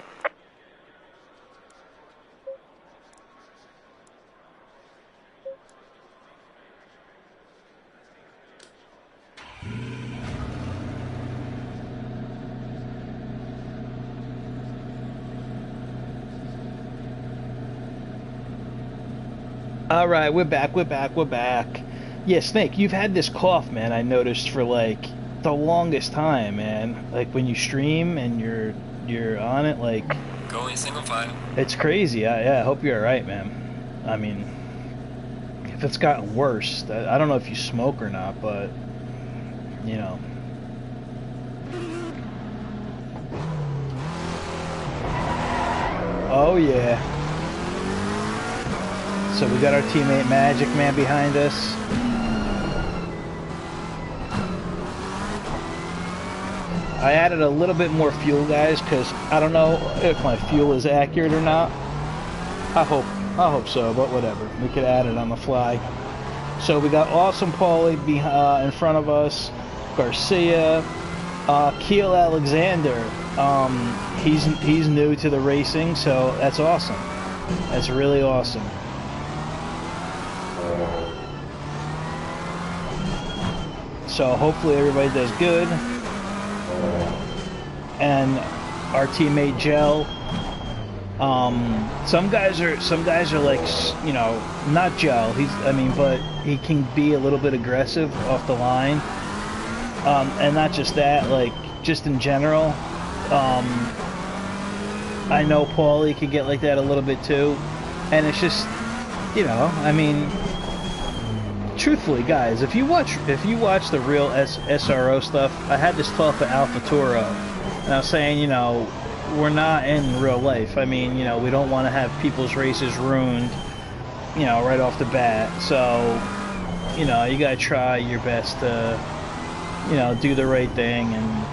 All right, we're back. Yeah, Snake, you've had this cough, man. I noticed for like the longest time, man. Like when you stream and you're on it, like Going single file. it's crazy. Yeah, I hope you're all right, man. I mean, if it's gotten worse, I don't know if you smoke or not, but you know. Oh yeah. So we got our teammate Magic Man behind us. I added a little bit more fuel, guys, because I don't know if my fuel is accurate or not. I hope so, but whatever. We could add it on the fly. So we got Awesome Paulie in front of us. Garcia, Keel Alexander. He's new to the racing, so that's awesome. That's really awesome. So hopefully everybody does good. And our teammate Gel. Some guys are like, you know, not Gel. But he can be a little bit aggressive off the line. And not just that, like just in general. I know Paulie can get like that a little bit too. And it's just, you know, I mean, truthfully, guys, if you watch the real SRO stuff, I had this talk with Alpha Toro, and I was saying, you know, we're not in real life. I mean, you know, we don't want to have people's races ruined, you know, right off the bat. So, you know, you gotta try your best to, you know, do the right thing and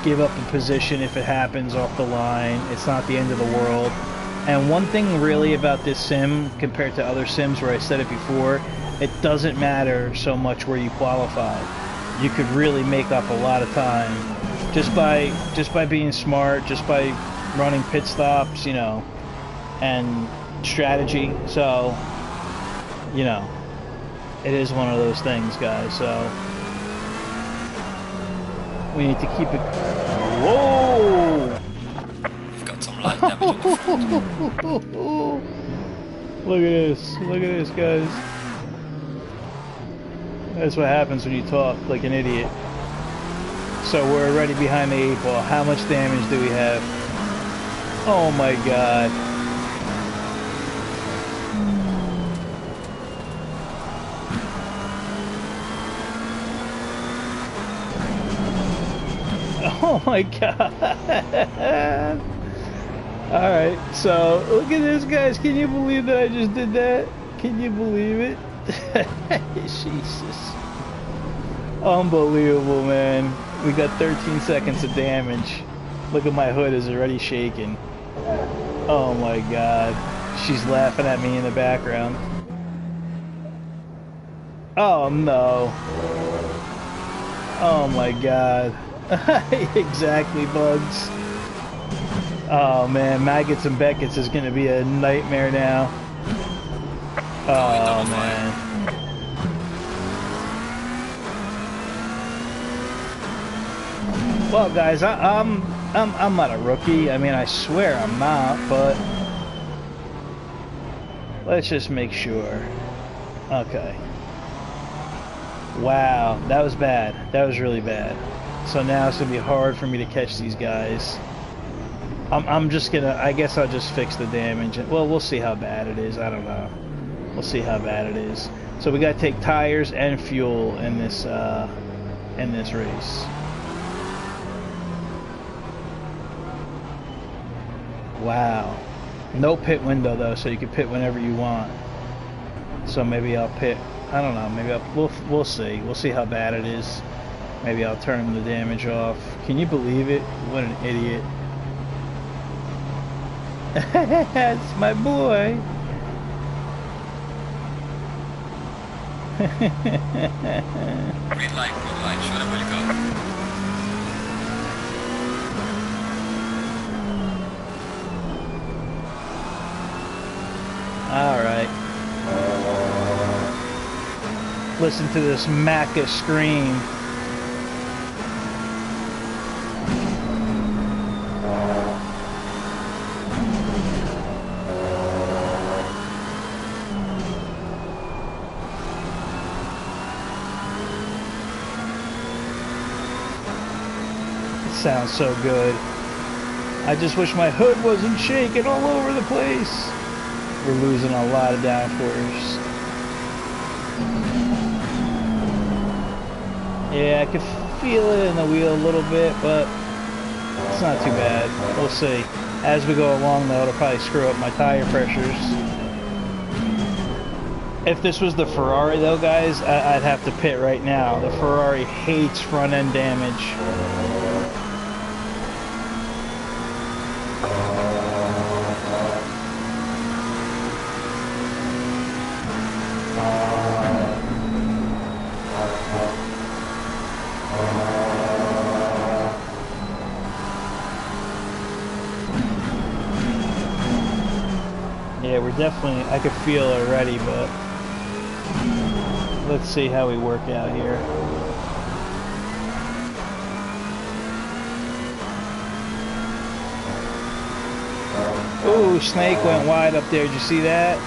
give up a position if it happens off the line. It's not the end of the world. And one thing really about this sim compared to other sims where I said it before, it doesn't matter so much where you qualify. You could really make up a lot of time just by being smart, just by running pit stops, you know, and strategy. So, you know, it is one of those things, guys. So we need to keep it. Whoa! We've got some light damage in the front. Look at this, guys. That's what happens when you talk like an idiot. So we're already behind the 8 ball. How much damage do we have? Oh my god. Oh my god. Alright, so look at this, guys. Can you believe that I just did that? Can you believe it? Jesus. Unbelievable, man. We got 13 seconds of damage. Look at my hood is already shaking. Oh my god. She's laughing at me in the background. Oh no. Oh my god. Exactly, Bugs. Oh man, Maggots and Beckett's is gonna be a nightmare now. Oh man. Well, guys, I'm not a rookie. I mean, I swear I'm not, but let's just make sure. Okay. Wow, that was bad. That was really bad. So now it's gonna be hard for me to catch these guys. I'm just gonna. I guess I'll just fix the damage. Well, we'll see how bad it is. I don't know. We'll see how bad it is. So we gotta take tires and fuel in this race. Wow. No pit window though, so you can pit whenever you want. So maybe I'll pit. I don't know. Maybe we'll see. We'll see how bad it is. Maybe I'll turn the damage off. Can you believe it? What an idiot. That's my boy. Green light, show them where you go. Listen to this Macca scream. Sounds so good. I just wish my hood wasn't shaking all over the place. We're losing a lot of downforce. Yeah, I can feel it in the wheel a little bit, but it's not too bad. We'll see. As we go along though, it'll probably screw up my tire pressures. If this was the Ferrari though, guys, I'd have to pit right now. The Ferrari hates front end damage. Yeah, we're definitely, I could feel it already, but let's see how we work out here. Ooh, Snake went wide up there. Did you see that?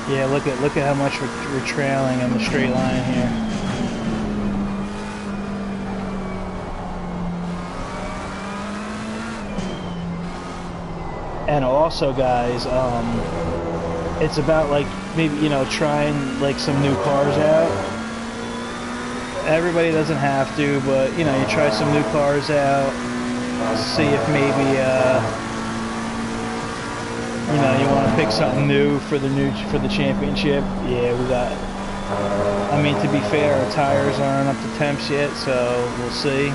Yeah, look at how much we're trailing on the straight line here. And also, guys, it's about like maybe, you know, trying like some new cars out. Everybody doesn't have to, but you know, you try some new cars out, see if maybe you know, you want to pick something new for the championship. Yeah, we got. I mean, to be fair, our tires aren't up to temps yet, so we'll see.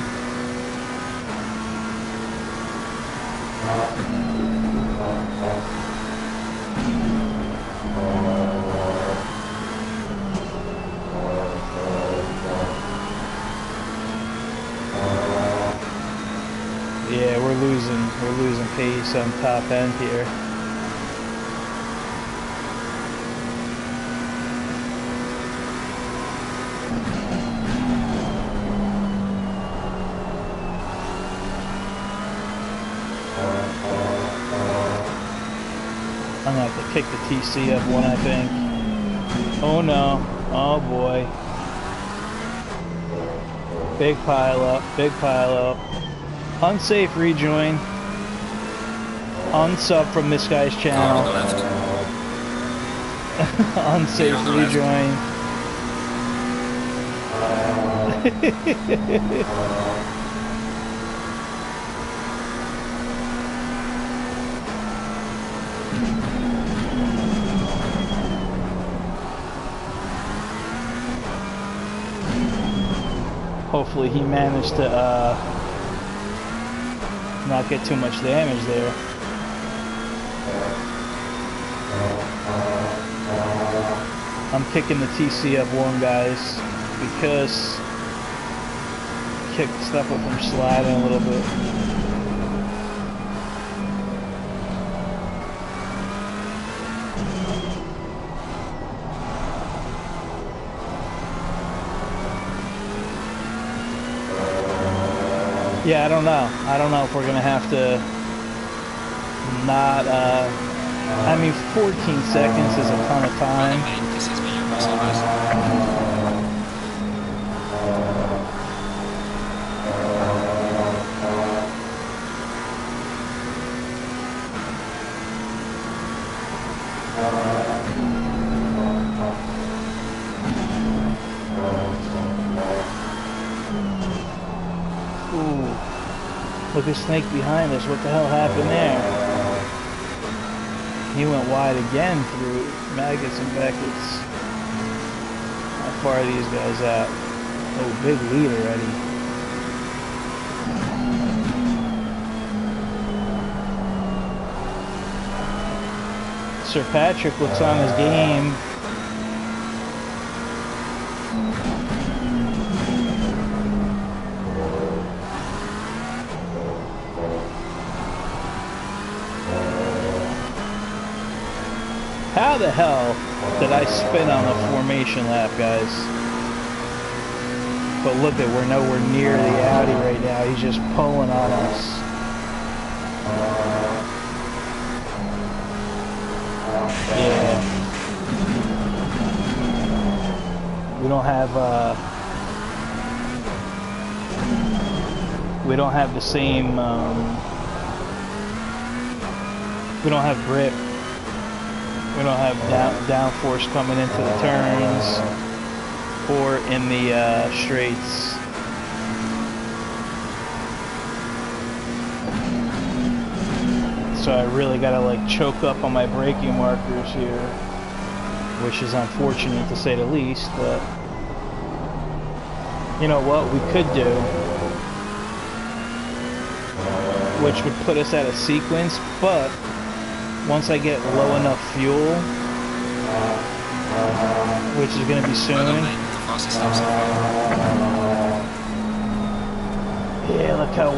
Yeah, we're losing pace on top end here. I'm gonna have to kick the TC up one, I think. Oh no. Oh boy. Big pile up, big pile up. Unsafe rejoin. Unsub from this guy's channel. On the left. Unsafe rejoin. Hopefully he managed to not get too much damage there. I'm kicking the TC up one, guys, because kick stuff up from sliding a little bit. Yeah, I don't know. I don't know if we're gonna have to not. I mean, 14 seconds is a ton of time. Look at Snake behind us. What the hell happened there? He went wide again through Maggots and Beckett's. How far are these guys out? Oh, big lead already. Sir Patrick looks on his game. How the hell did I spin on the formation lap, guys? But look at, we're nowhere near the Audi right now. He's just pulling on us. Yeah. We don't have the same, we don't have grip. We don't have downforce coming into the turns or in the straights. So I really gotta like choke up on my braking markers here, which is unfortunate to say the least, but you know what we could do, which would put us out of sequence, but once I get low enough fuel, which is going to be soon. Yeah, look how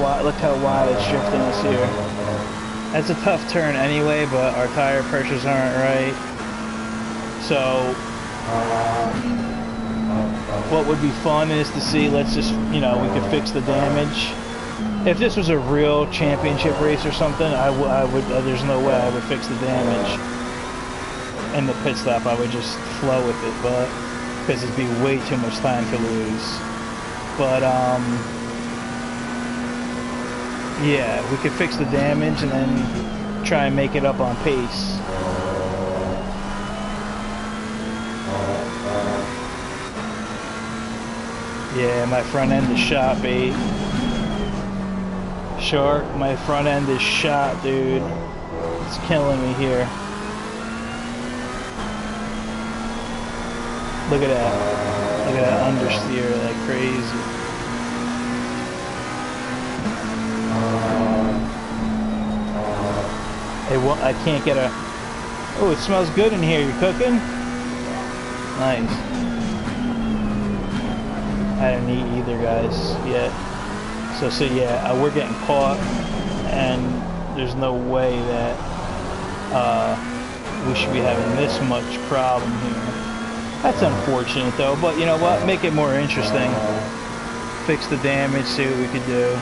wide it's drifting us here. That's a tough turn anyway, but our tire pressures aren't right. So what would be fun is to see, let's just, you know, we could fix the damage. If this was a real championship race or something, I would there's no way I would fix the damage in the pit stop. I would just flow with it, but because it'd be way too much time to lose. But yeah, we could fix the damage and then try and make it up on pace. Yeah, my front end is shot, babe. Shark, my front end is shot, dude. It's killing me here. Look at that. Look at that understeer like crazy. Hey, what? I can't get a... Oh, it smells good in here. You cooking? Nice. I didn't eat either, guys, yet. So yeah, we're getting caught, and there's no way that we should be having this much problem here. That's unfortunate, though, but you know what? Make it more interesting. Fix the damage, see what we could do.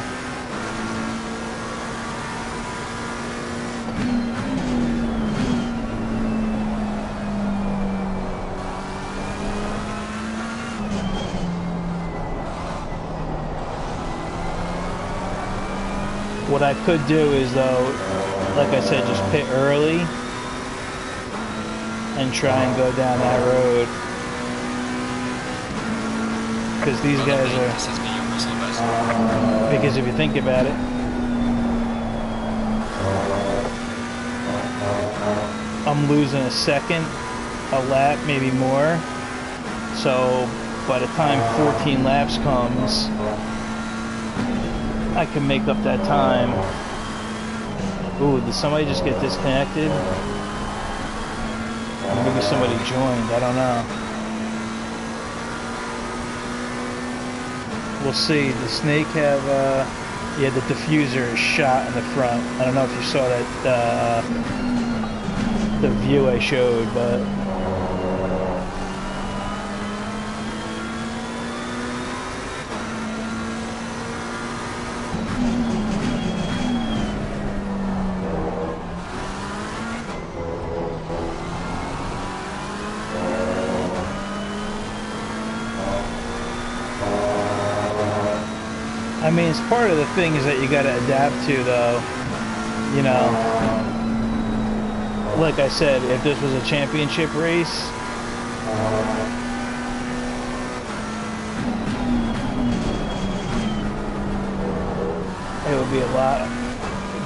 What I could do is, though, like I said, just pit early and try and go down that road. Because these guys are... Because if you think about it, I'm losing a second, a lap, maybe more. So by the time 14 laps comes, I can make up that time. Ooh, did somebody just get disconnected? Or maybe somebody joined, I don't know. We'll see. The Snake have, yeah, the diffuser is shot in the front. I don't know if you saw that, the view I showed, but... I mean, it's part of the things that you gotta adapt to, though. You know, like I said, if this was a championship race, it would be a lot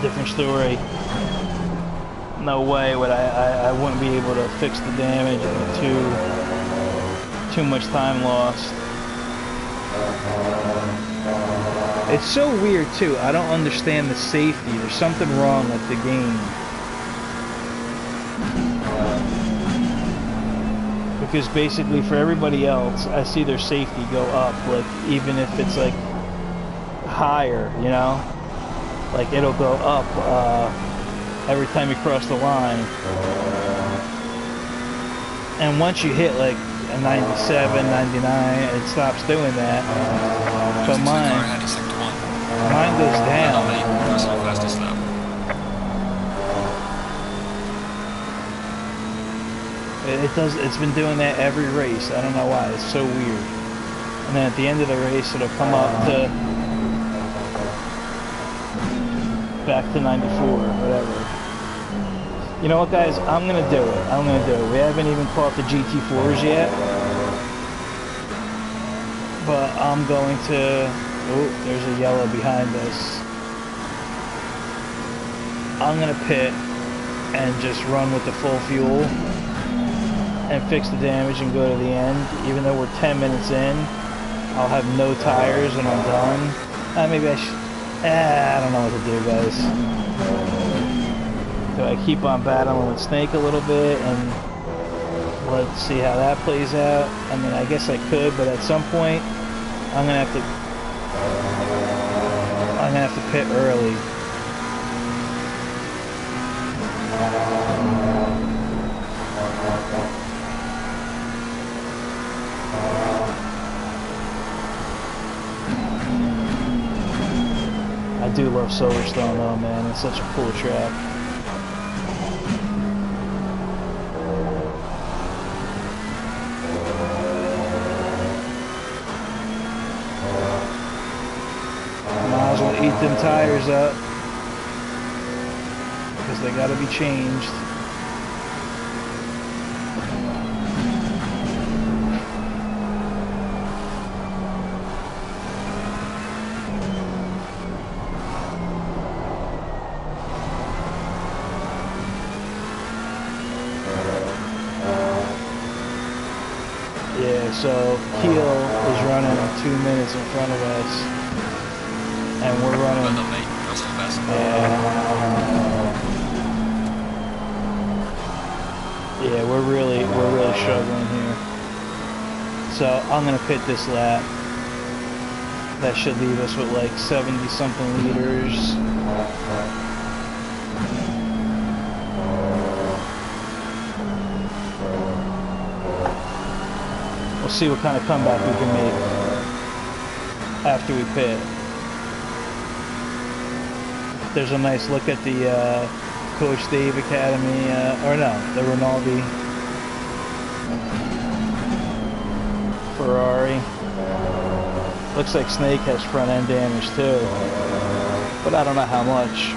different story. No way would I wouldn't be able to fix the damage with too much time lost. It's so weird too. I don't understand the safety. There's something wrong with the game. Because basically for everybody else, I see their safety go up, like even if it's like higher, you know? Like it'll go up every time you cross the line. And once you hit like a 97, 99, it stops doing that. But mine goes down. It does. It's been doing that every race. I don't know why. It's so weird. And then at the end of the race, it'll come up to back to 94 or whatever. You know what, guys? I'm gonna do it. I'm gonna do it. We haven't even caught the GT4s yet, but I'm going to. Oh, there's a yellow behind us. I'm gonna pit and just run with the full fuel and fix the damage and go to the end. Even though we're 10 minutes in, I'll have no tires and I'm done. Maybe I should. I don't know what to do, guys. Do I keep on battling with Snake a little bit and let's see how that plays out? I mean, I guess I could, but at some point, I'm gonna have to pit early. I do love Silverstone though, man. It's such a cool track. Might as well eat them tires up because they gotta be changed. Yeah, so Keel is running 2 minutes in front of us, and we're running. Yeah, we're really struggling here. So I'm gonna pit this lap. That should leave us with like 70 something liters. We'll see what kind of comeback we can make after we pit. There's a nice look at the Coach Dave Academy, or no, the Rinaldi Ferrari. Looks like Snake has front end damage too, but I don't know how much.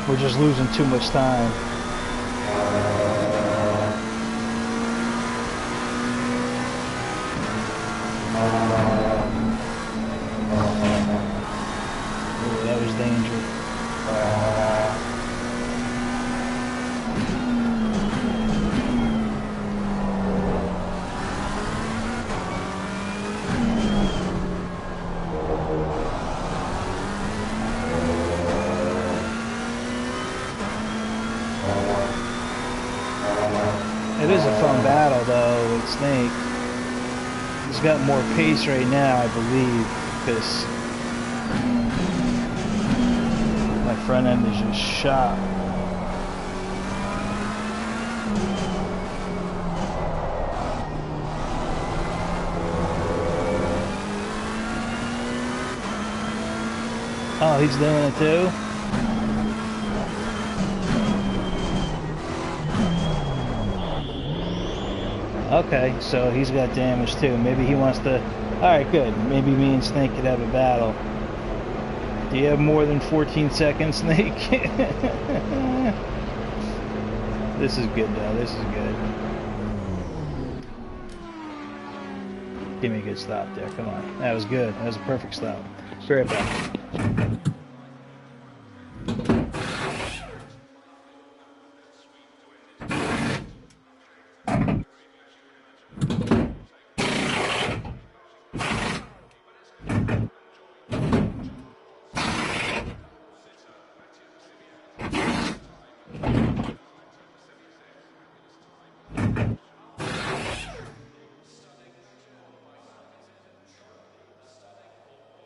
We're just losing too much time. Ooh, that was dangerous. It is a fun battle though with Snake. He's got more pace right now, I believe, because my front end is just shot. Oh, he's doing it too? Okay, so he's got damage too. Maybe he wants to... Alright, good. Maybe me and Snake could have a battle. Do you have more than 14 seconds, Snake? This is good, though. This is good. Give me a good stop there. Come on. That was good. That was a perfect stop. Be right back.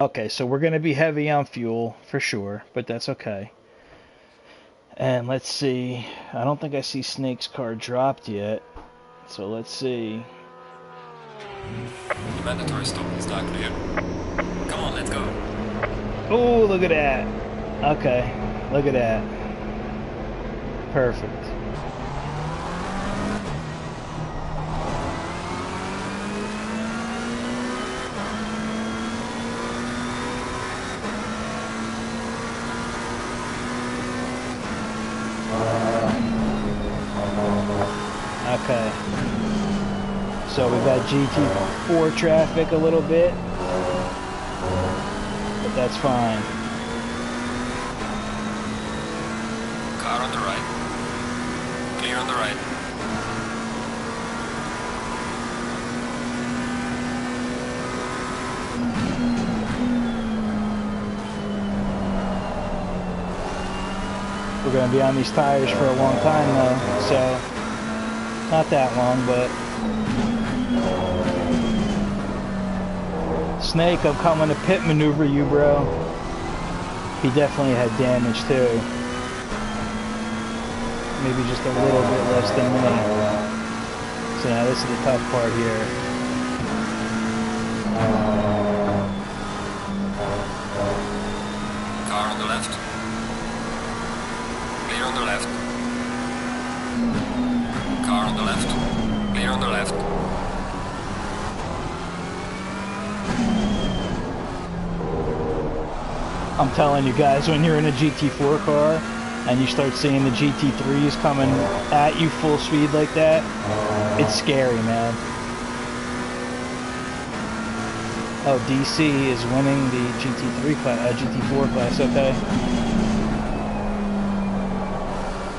Okay, so we're going to be heavy on fuel for sure, but that's okay. And let's see. I don't think I see Snake's car dropped yet. So let's see. The mandatory stop is not clear. Come on, let's go. Oh, look at that. Okay, look at that. Perfect. Okay. So we've got GT4 traffic a little bit, but that's fine. Car on the right. Clear on the right. We're going to be on these tires for a long time though, so not that long, but Snake, I'm coming to pit maneuver you, bro. He definitely had damage too. Maybe just a little bit less than me. So now this is the tough part here. Car on the left. Clear on the left. Car on the left. Clear on the left. I'm telling you guys, when you're in a GT4 car and you start seeing the GT3s coming at you full speed like that, it's scary, man. Oh, DC is winning the GT4 class, okay.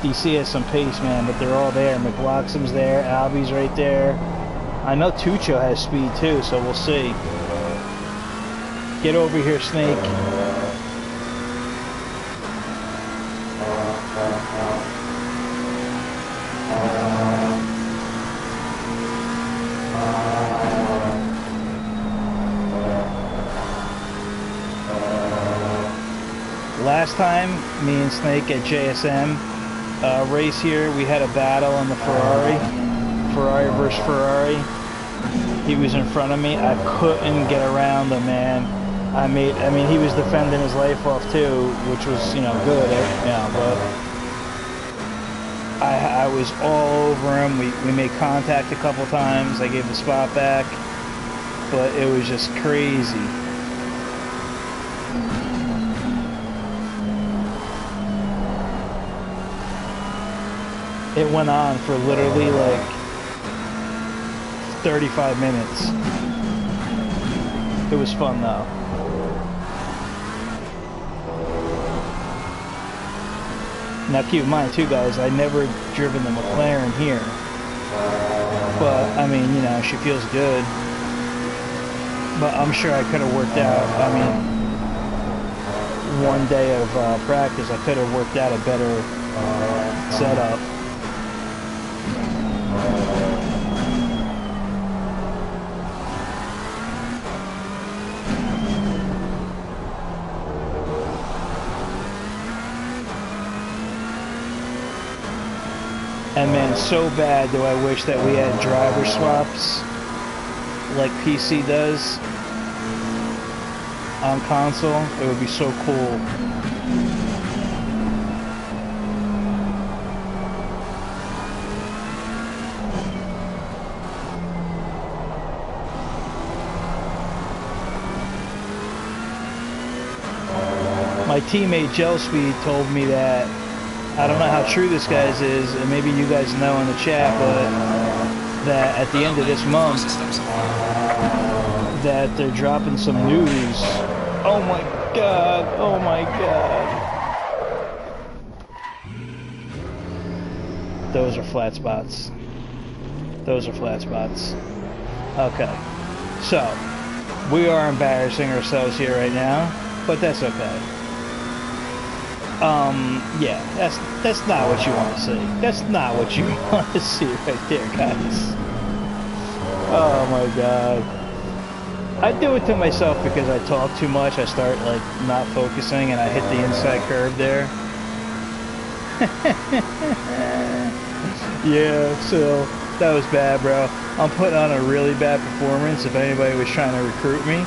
DC has some pace, man, but they're all there. McLauxham's there, Albie's right there. I know Tuccio has speed too, so we'll see. Get over here, Snake. Last time, me and Snake at JSM race here, we had a battle on the Ferrari versus Ferrari. He was in front of me. I couldn't get around him, man. I mean, he was defending his life off too, which was, you know, good, but I was all over him. We made contact a couple times. I gave the spot back, but it was just crazy. It went on for literally like 35 minutes. It was fun though. Now keep in mind too, guys, I never driven the McLaren here. But, I mean, you know, she feels good. But I'm sure I could have worked out, I mean, one day of practice, I could have worked out a better setup. And man, so bad do I wish that we had driver swaps like PC does on console. It would be so cool. My teammate Gelspeed told me that, I don't know how true this guy's is, and maybe you guys know in the chat, but that at the end of this month, that they're dropping some news. Oh my god, oh my god. Those are flat spots. Those are flat spots. Okay, so we are embarrassing ourselves here right now, but that's okay. Yeah, that's not what you want to see. That's not what you want to see right there, guys. Oh my god. I do it to myself because I talk too much. I start like not focusing and I hit the inside curve there. Yeah, so that was bad, bro. I'm putting on a really bad performance if anybody was trying to recruit me.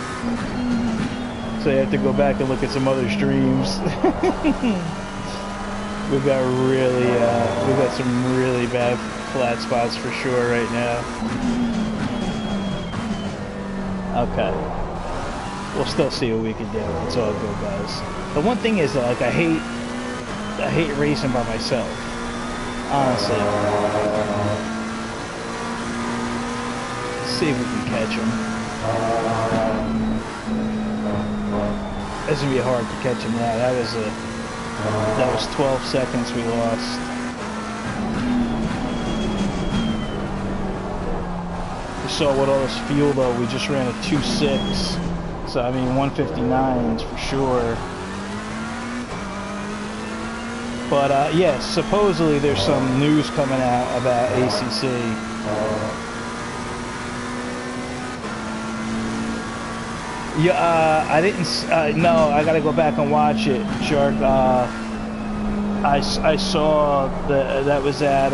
So you have to go back and look at some other streams. we've got some really bad flat spots for sure right now. Okay. We'll still see what we can do. It's all good, guys. The one thing is, like, I hate racing by myself. Honestly. Let's see if we can catch him. It's gonna be hard to catch him now. That was 12 seconds we lost. We saw with all this fuel though, we just ran a 2.6. So I mean 159s for sure. But yeah, supposedly there's some news coming out about ACC. Yeah, I didn't. No, I gotta go back and watch it, Shark. I saw that was at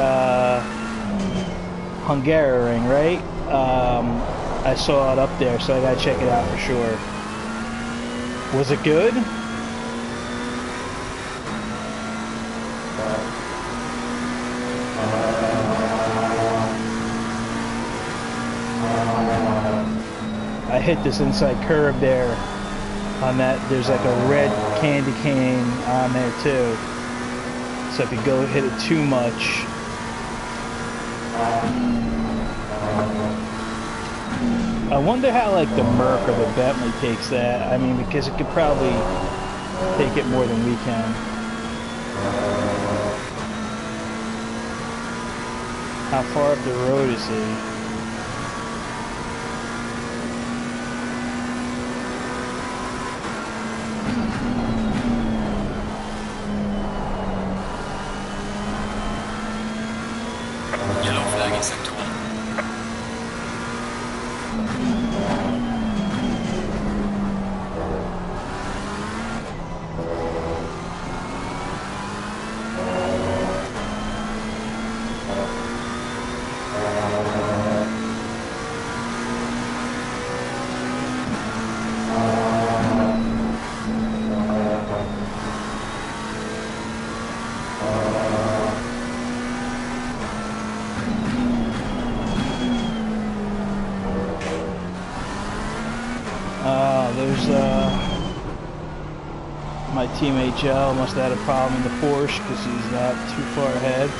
Hungary, right? I saw it up there, so I gotta check it out for sure. Was it good? I hit this inside curve there on that. There's like a red candy cane on there too. So if you go hit it too much, I wonder how like the Merc or the Bentley takes that. I mean, because it could probably take it more than we can. How far up the road is he? Yellow flag in sector 1. There's my teammate Joe must have had a problem in the Porsche because he's not too far ahead.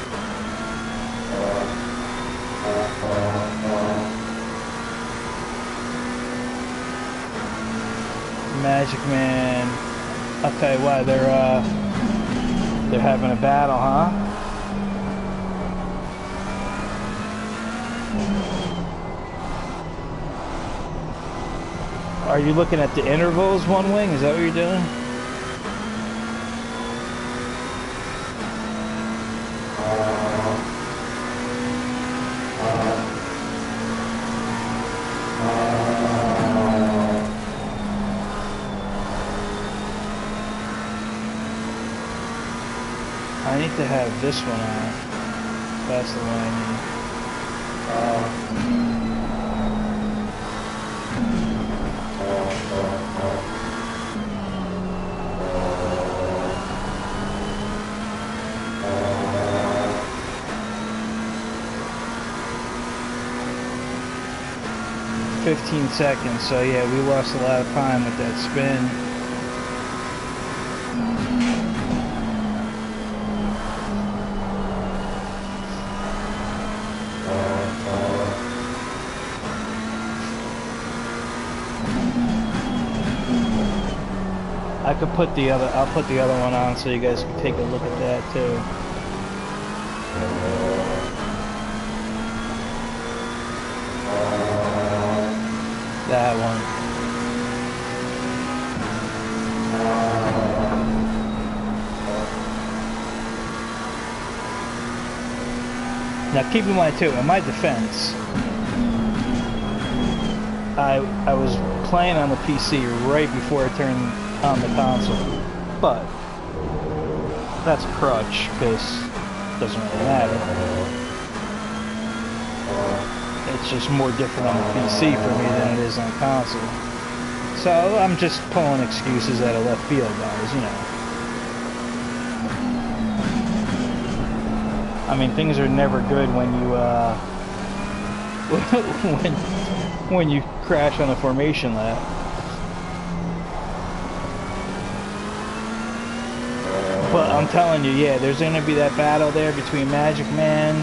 Magic Man. Okay, why they're having a battle, huh? Are you looking at the intervals, One Wing? Is that what you're doing? I need to have this one on. That's the one I need. 15 seconds, so yeah, we lost a lot of time with that spin. I could put the other, I'll put the other one on so you guys can take a look at that too. That one. Now keep in mind too, in my defense, I was playing on the PC right before I turned on the console, but that's a crutch because it doesn't really matter. It's just more different on the PC for me than it is on console. So I'm just pulling excuses out of left field, guys, you know. I mean, things are never good when you when you crash on the formation lap. But I'm telling you, yeah, there's gonna be that battle there between Magic Man,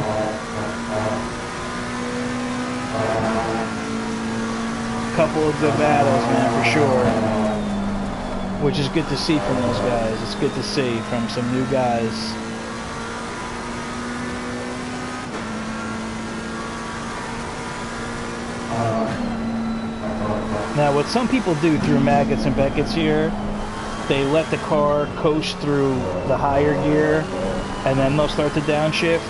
a couple of good battles, man, for sure. Which is good to see from those guys. It's good to see from some new guys. Now, what some people do through Maggots and Beckett's here, they let the car coast through the higher gear, and then they'll start to downshift,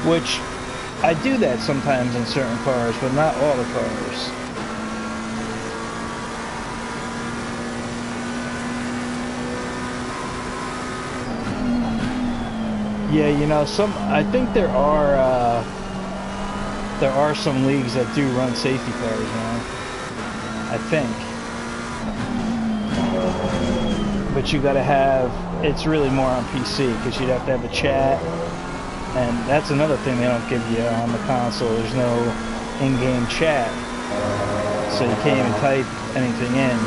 which I do that sometimes in certain cars, but not all the cars. Yeah, you know, I think there are some leagues that do run safety cars, man. I think. But you gotta have, it's really more on PC, because you'd have to have a chat, and that's another thing they don't give you on the console. There's no in-game chat, so you can't even type anything in.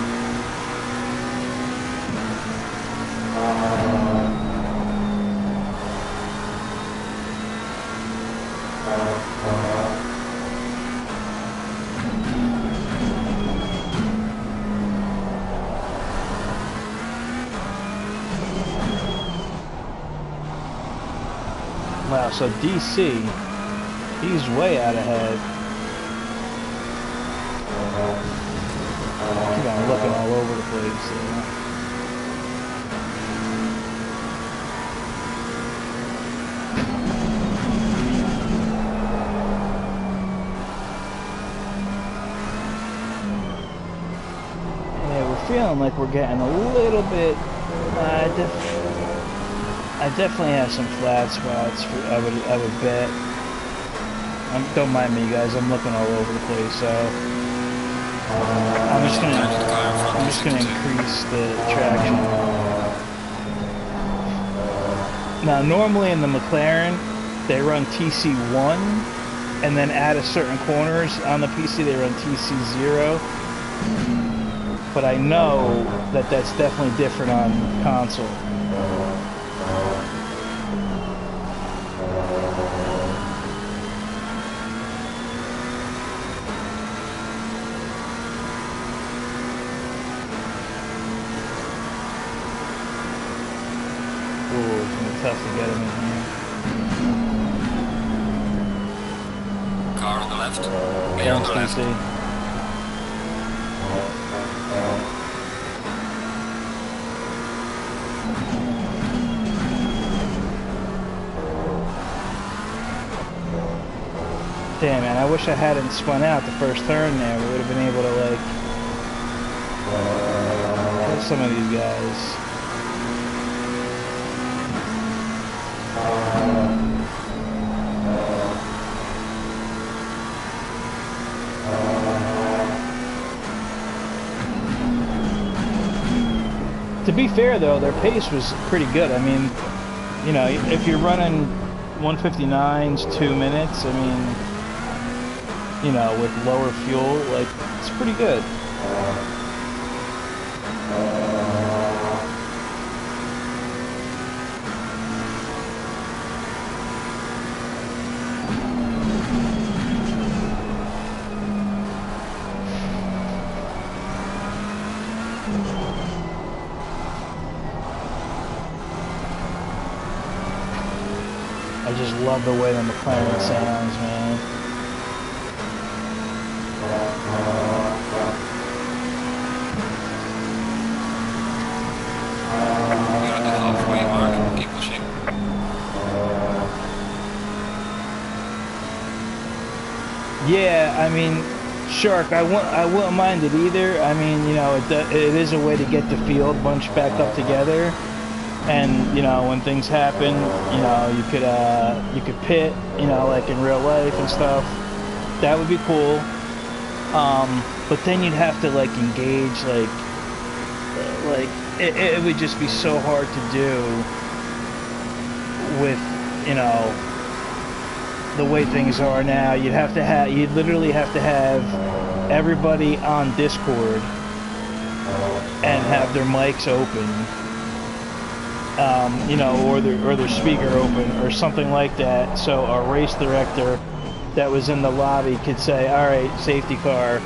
Wow, so DC, he's way out ahead. Keep on looking all over the place. Yeah, we're feeling like we're getting a little bit. I definitely have some flat spots. I would bet. Don't mind me, guys. I'm looking all over the place, so I'm just gonna increase the traction. Now, normally in the McLaren, they run TC1, and then at a certain corners on the PC they run TC0. But I know that that's definitely different on console. Tough to get him in here. Car on the left. Clear on the left. Damn, man, I wish I hadn't spun out the first turn there. We would have been able to, like, kill some of these guys. To be fair, though, their pace was pretty good. I mean, you know, if you're running 159s 2 minutes, I mean, you know, with lower fuel, like, it's pretty good. I just love the way the McLaren sounds, man. You're at the halfway mark. Keep pushing. Yeah, I mean, Shark, I wouldn't mind it either. I mean, you know, it is a way to get the field bunched back up together, and you know, when things happen, you know, you could pit, you know, like in real life and stuff. That would be cool. But then you'd have to like engage, like it would just be so hard to do with, you know, the way things are now. You'd literally have to have everybody on Discord and have their mics open, you know, or their speaker open or something like that, so a race director that was in the lobby could say, all right, safety car,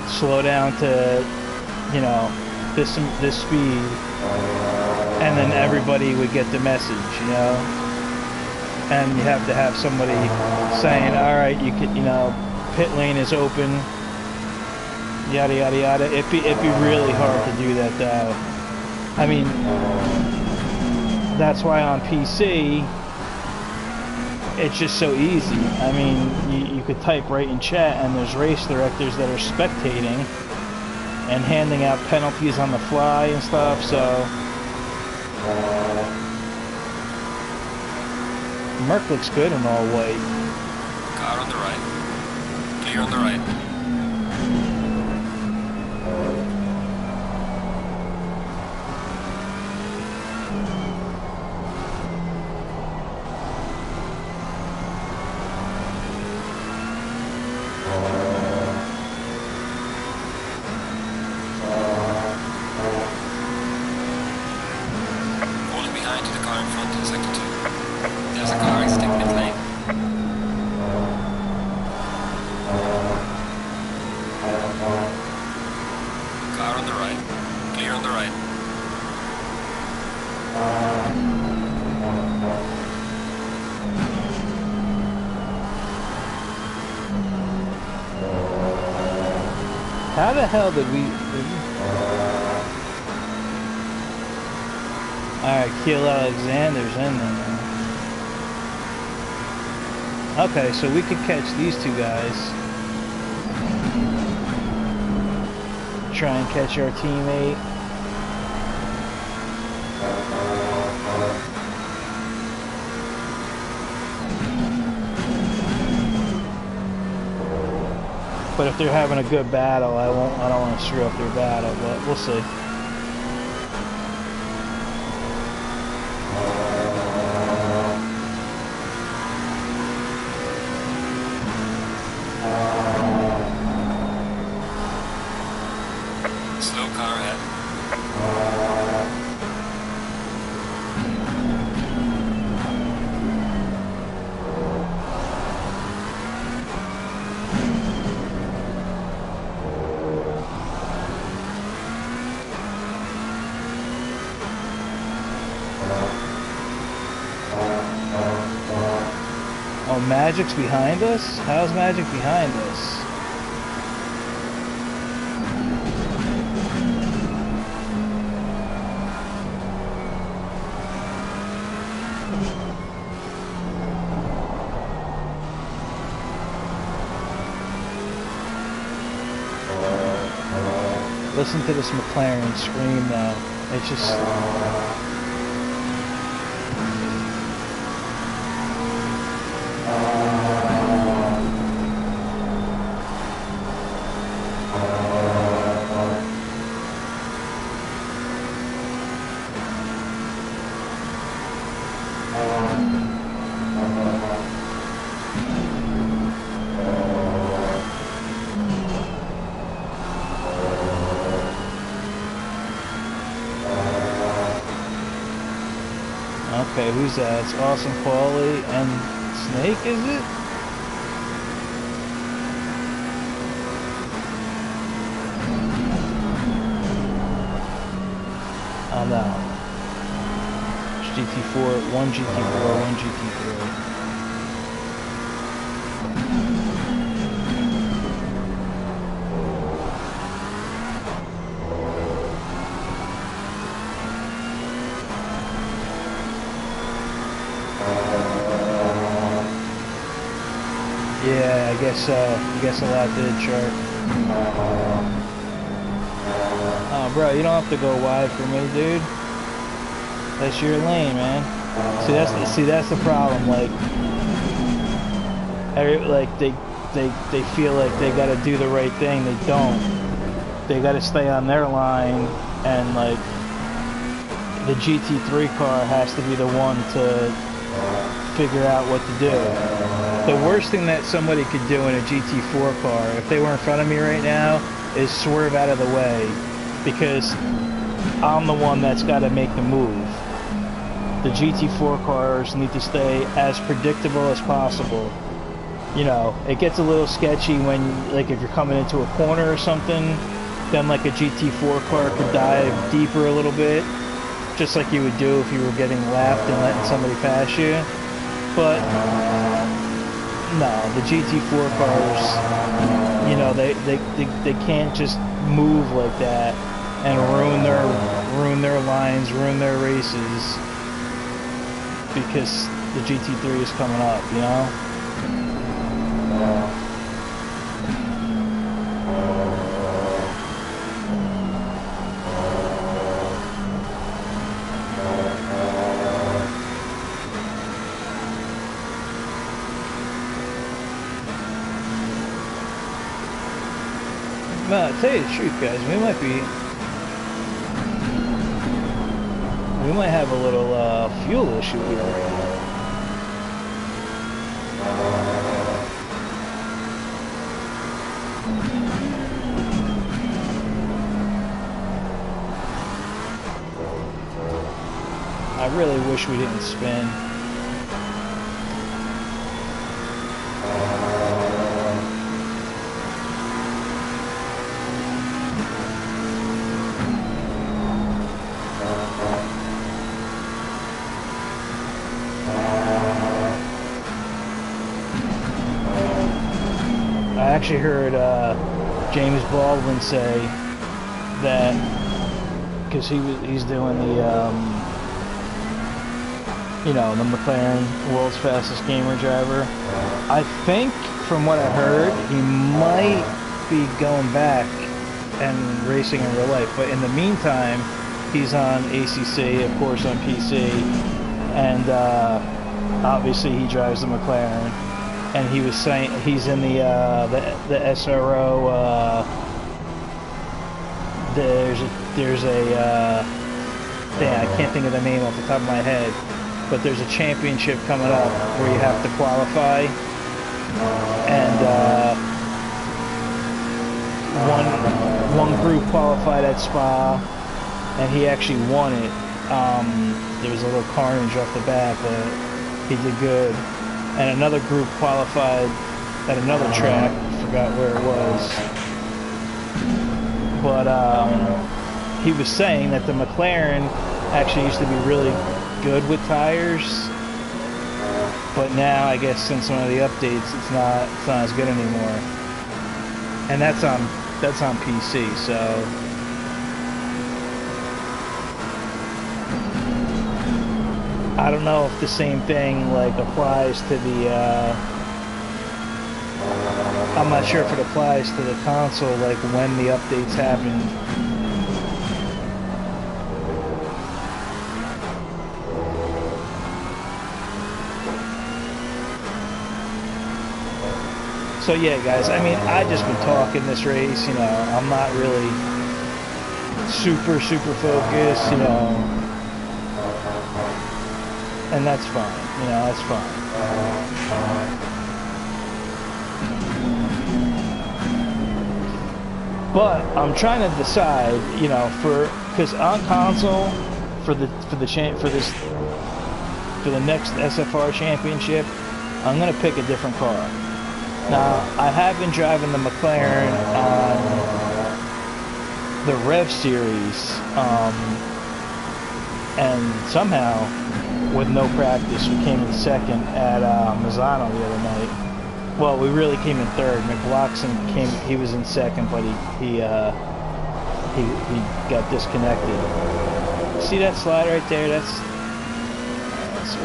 slow down to, you know, this speed, and then everybody would get the message, you know. And you have to have somebody saying, all right, you could, you know, pit lane is open, yada yada yada. It'd be really hard to do that though. I mean, that's why on PC it's just so easy. I mean, you could type right in chat, and there's race directors that are spectating and handing out penalties on the fly and stuff. So Merc looks good in all white. Car on the right. Clear on the right. Falling behind to the car in front in sector 2. There's a car exiting mid lane. Car on the right. Clear on the right. How the hell did we... Alright, Keel Alexander's in there. Okay, so we could catch these two guys. Try and catch our teammate. But if they're having a good battle, I don't want to screw up their battle, but we'll see. Slow car ahead. Oh, Magic's behind us? How's Magic behind us? Listen to this McLaren scream though. It's just... Okay, who's that? It's Awesome Paulie and Snake, is it? Oh no. It's GT4, one GT4, one GT3. Yeah, I guess a lot did, Shark. Oh, bro, you don't have to go wide for me, dude. That's your lane, man. See, that's the problem. Like, they feel like they got to do the right thing. They don't. They got to stay on their line, and like the GT3 car has to be the one to figure out what to do. The worst thing that somebody could do in a GT4 car, if they were in front of me right now, is swerve out of the way, because I'm the one that's got to make the move. The GT4 cars need to stay as predictable as possible. You know, it gets a little sketchy when, like, if you're coming into a corner or something, then like a GT4 car could dive deeper a little bit, just like you would do if you were getting lapped and letting somebody pass you. But no, the GT4 cars, you know, they can't just move like that and ruin their lines, ruin their races, because the GT3 is coming up, you know? Well, I'll tell you the truth, guys, we might have a little fuel issue here right now. I really wish we didn't spin. I actually heard James Baldwin say that, because he's doing the you know, the McLaren World's Fastest Gamer Driver. I think, from what I heard, he might be going back and racing in real life, but in the meantime, he's on ACC, of course, on PC, and obviously he drives the McLaren. And he was saying he's in the SRO. There's a damn, I can't think of the name off the top of my head, but there's a championship coming up where you have to qualify, and one group qualified at Spa, and he actually won it. There was a little carnage off the bat, but he did good. And another group qualified at another track, forgot where it was. But he was saying that the McLaren actually used to be really good with tires, but now I guess since some of the updates, it's not as good anymore. And that's on PC, so. I don't know if the same thing like applies to the I'm not sure if it applies to the console, like when the updates happen. So yeah, guys, I mean, I just been talking this race, you know, I'm not really super focused, you know. And that's fine, you know, that's fine. But I'm trying to decide, you know, because on console for the next SFR championship, I'm gonna pick a different car. Now I have been driving the McLaren on the Rev Series, and somehow, with no practice, we came in second at Mazzano the other night. Well, we really came in third. McLaughlin he was in second, but he got disconnected. See that slide right there? That's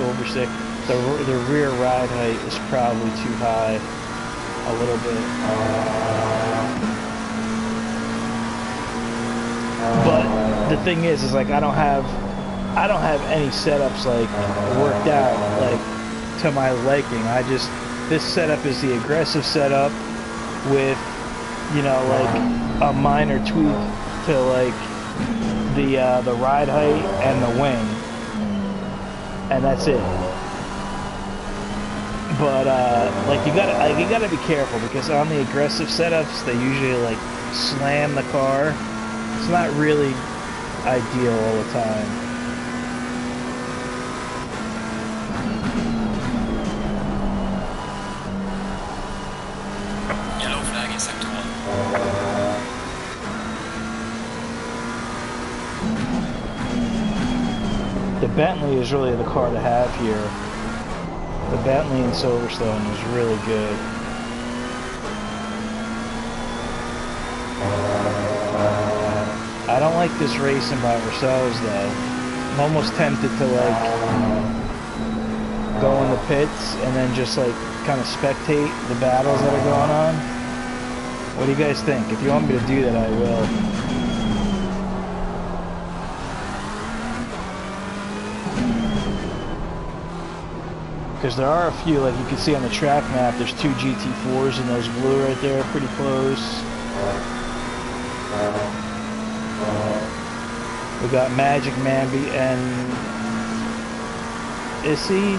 over sick. The rear ride height is probably too high, a little bit. But the thing is like I don't have any setups like worked out like to my liking. This setup is the aggressive setup with, you know, like a minor tweak to like the ride height and the wing, and that's it. But like you gotta be careful, because on the aggressive setups they usually like slam the car. It's not really ideal all the time. Yellow flag in sector 1. The Bentley is really the car to have here. The Bentley in Silverstone is really good. I don't like this racing by ourselves though. I'm almost tempted to like go in the pits and then just like kind of spectate the battles that are going on. What do you guys think? If you want me to do that, I will. Because there are a few, like you can see on the track map, there's 2 GT4s and those blue right there, pretty close. We got Magic Mamby and Issy.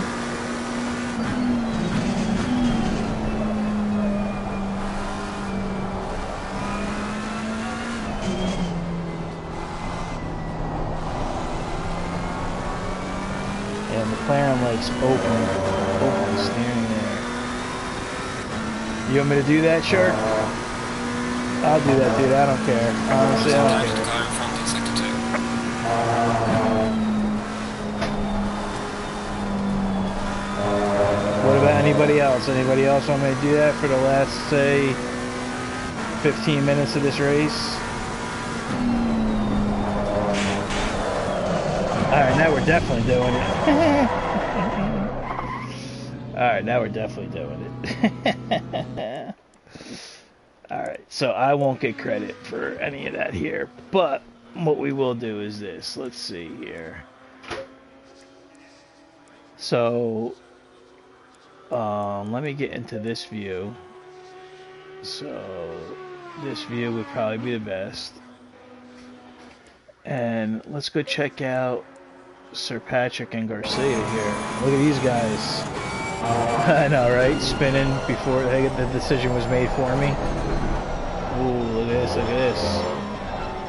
And McLaren likes open steering there. You want me to do that, Shark? I'll do that, dude. I don't care. Honestly, I don't care. Car in front in sector 2. What about anybody else? Anybody else want me to do that for the last, say, 15 minutes of this race? Alright, now we're definitely doing it. Alright, now we're definitely doing it. Alright, so I won't get credit for any of that here, but what we will do is this. Let's see here. So, let me get into this view. So, this view would probably be the best. And let's go check out Sir Patrick and Garcia here. Look at these guys. I know, right? Spinning before the decision was made for me. Ooh, look at this, look at this.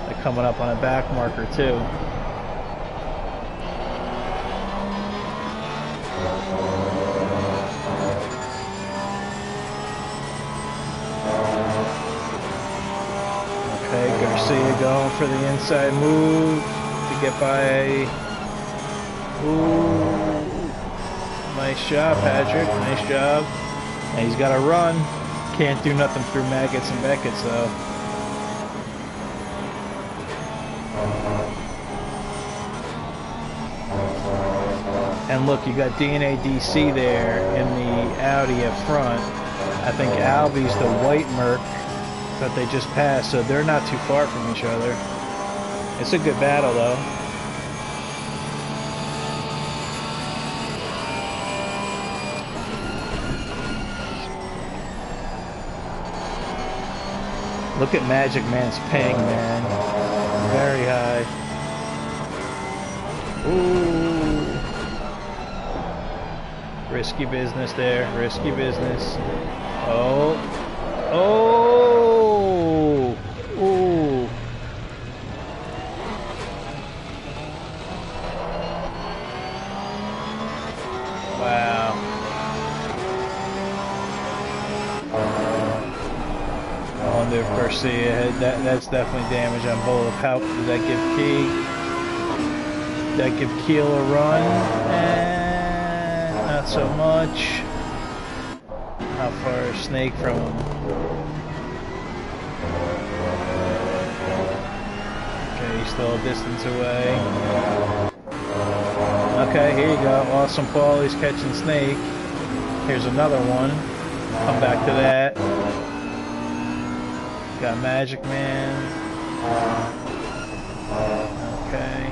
They're coming up on a back marker too. Okay, Garcia going for the inside move to get by. Ooh. Nice job, Patrick. Nice job. And he's got to run. Can't do nothing through Maggots and Beckett's, though. And look, you got DNA DC there in the Audi up front. I think Albie's the white Merc that they just passed, so they're not too far from each other. It's a good battle, though. Look at Magic Man's ping, man. Very high. Ooh. Risky business there. Risky business. Oh. Oh. Ooh. Wow. I wonder if Garcia had that's definitely damage on both. How did that give Key? Did that give Keel a run? Not so much. How far is Snake from him? Okay, he's still a distance away. Okay, here you go. Awesome Paul, he's catching Snake. Here's another one. Come back to that. Got Magic Man. Okay.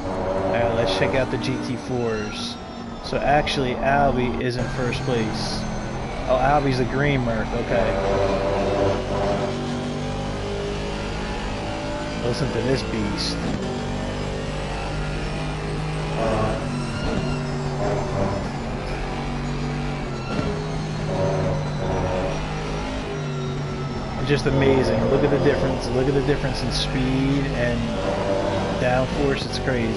Alright, let's check out the GT4s. So actually, Albie is in first place. Oh, Albie's the green Merc, okay. Listen to this beast. Just amazing. Look at the difference. Look at the difference in speed and downforce. It's crazy.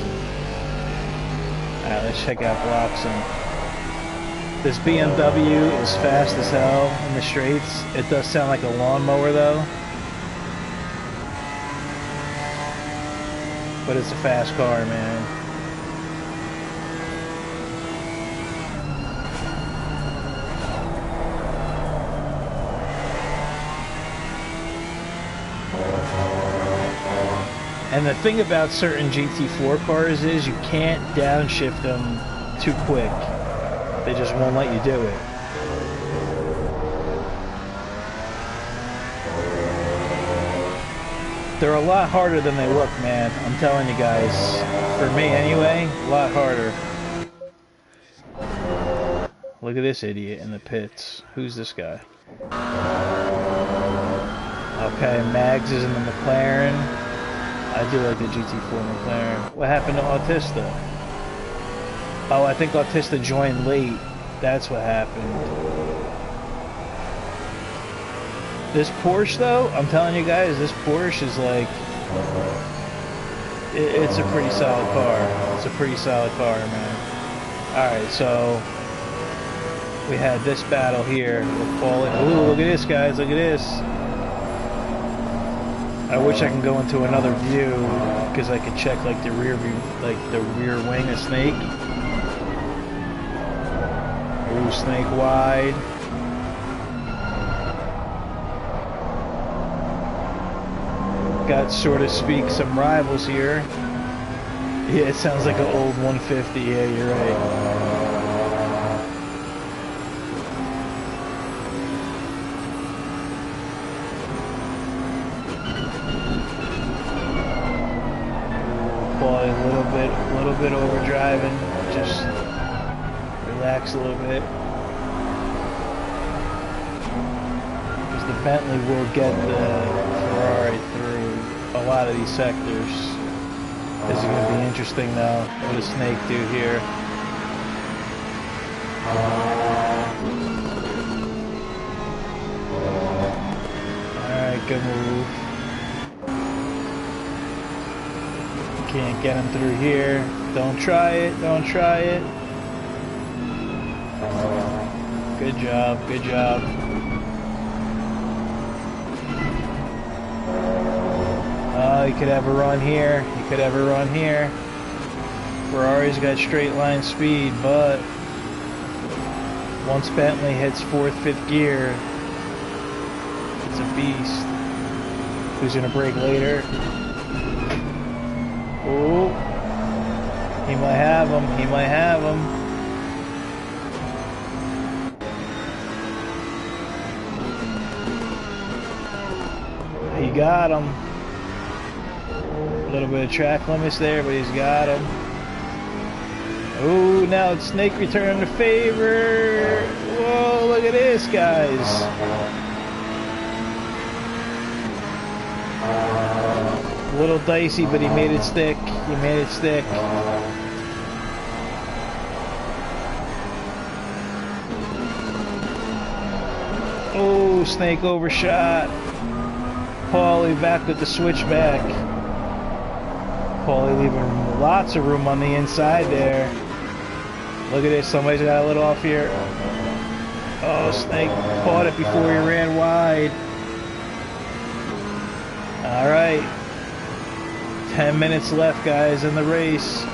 Alright, let's check out Bloxham. This BMW is fast as hell in the straights. It does sound like a lawnmower though. But it's a fast car, man. And the thing about certain GT4 cars is you can't downshift them too quick. They just won't let you do it. They're a lot harder than they look, man. I'm telling you guys. For me anyway, a lot harder. Look at this idiot in the pits. Who's this guy? Okay, Mags is in the McLaren. I do like the GT4 McLaren. What happened to Autista? Oh, I think Autista joined late. That's what happened. This Porsche, though, I'm telling you guys, this Porsche is like... It's a pretty solid car. It's a pretty solid car, man. Alright, so... we had this battle here with Paul. Ooh, look at this, guys. Look at this. I wish I can go into another view because I could check like the rear view, like the rear wing of Snake. Ooh, Snake wide. Got, so to speak, some rivals here. Yeah, it sounds like an old 150. Yeah, you're right. A little bit overdriving. Just relax a little bit. Because the Bentley will get the Ferrari through a lot of these sectors. This is going to be interesting though. What does Snake do here? Alright, good move. Can't get him through here. Don't try it. Don't try it. Good job. Good job. Oh, he could have a run here. He could have a run here. Ferrari's got straight line speed, but once Bentley hits 4th, 5th gear, it's a beast. Who's gonna brake later? Oh, he might have him. He might have him. He got him. A little bit of track limits there, but he's got him. Oh, now it's Snake returning the favor. Whoa, look at this, guys. A little dicey, but he made it stick. He made it stick. Oh, Snake overshot. Paulie back with the switchback. Paulie leaving lots of room on the inside there. Look at this. Somebody's got a little off here. Oh, Snake caught it before he ran wide. All right. 10 minutes left, guys, in the race.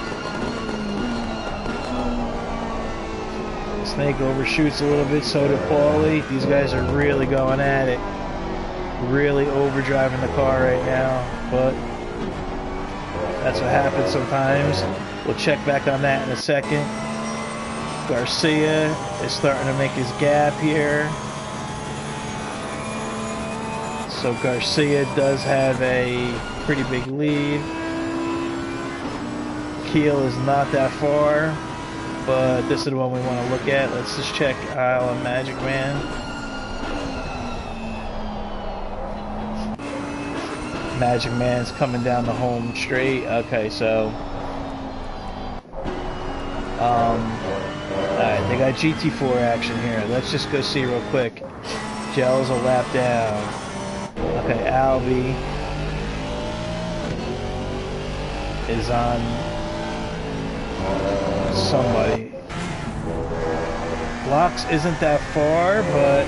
Snake overshoots a little bit, so did Paulie. These guys are really going at it. Really overdriving the car right now, but that's what happens sometimes. We'll check back on that in a second. Garcia is starting to make his gap here. So Garcia does have a pretty big lead. Keel is not that far, but this is the one we want to look at. Let's just check Isle and Magic Man. Magic Man's coming down the home straight. Okay, so alright, they got GT4 action here. Let's just go see real quick. Gel's a lap down. Okay, Albie is on somebody. Blocks isn't that far, but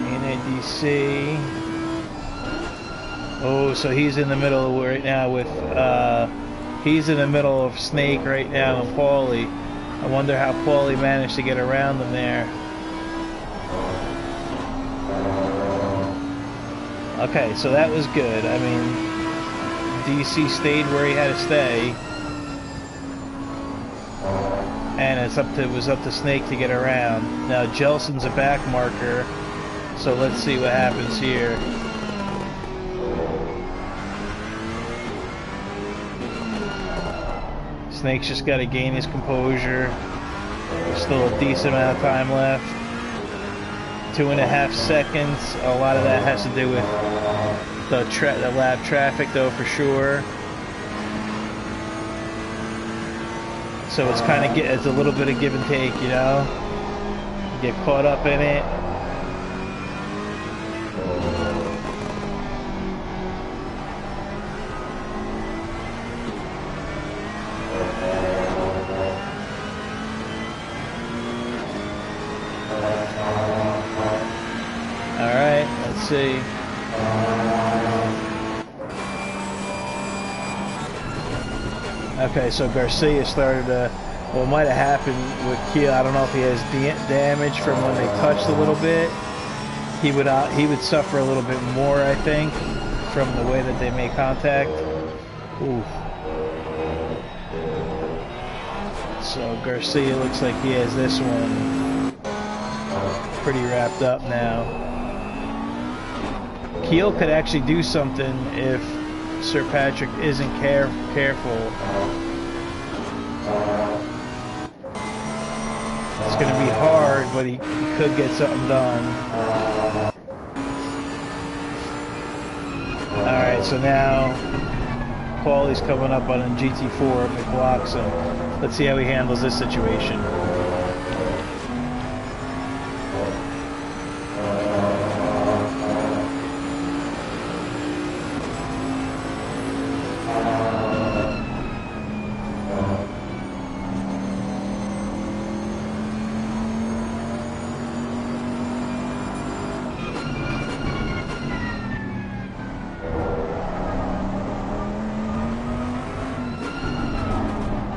DNA-DC. Oh, so he's in the middle right now with he's in the middle of Snake right now and Paulie. I wonder how Paulie managed to get around him there. Okay, so that was good. I mean, DC stayed where he had to stay, and it was up to Snake to get around. Now Jelson's a back marker, so let's see what happens here. Snake's just got to gain his composure. There's still a decent amount of time left. 2.5 seconds. A lot of that has to do with the lap traffic, though, for sure. So it's kind of it's a little bit of give and take, you know. You get caught up in it. See. Okay, so Garcia started to, what might have happened with Keel, I don't know if he has damage from when they touched a little bit. He would suffer a little bit more, I think, from the way that they made contact. Ooh. So Garcia looks like he has this one pretty wrapped up now. Keel could actually do something if Sir Patrick isn't careful. It's going to be hard, but he could get something done. Alright, so now Paulie's coming up on a GT4 if it blocks him. Let's see how he handles this situation.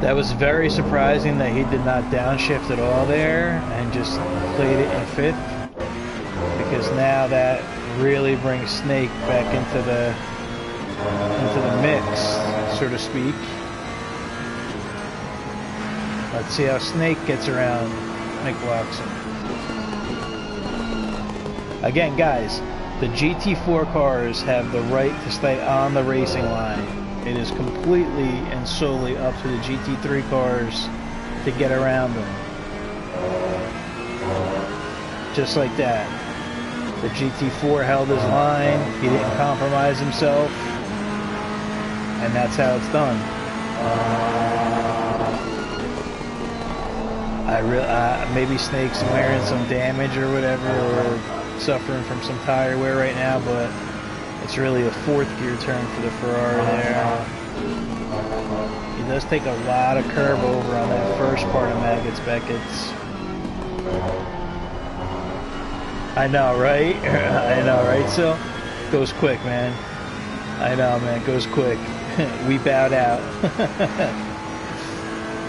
That was very surprising that he did not downshift at all there and just played it in 5th, because now that really brings Snake back into the mix, so to speak. Let's see how Snake gets around Nick Watson. Again, guys, the GT4 cars have the right to stay on the racing line. It is completely and solely up to the GT3 cars to get around them. Just like that. The GT4 held his line, he didn't compromise himself, and that's how it's done. Maybe Snake's wearing some damage or whatever, or suffering from some tire wear right now, but it's really a 4th gear turn for the Ferrari there. He does take a lot of curb over on that first part of Beckett's. I know, right? I know, right? So, goes quick, man. I know, man. Goes quick. We bowed out.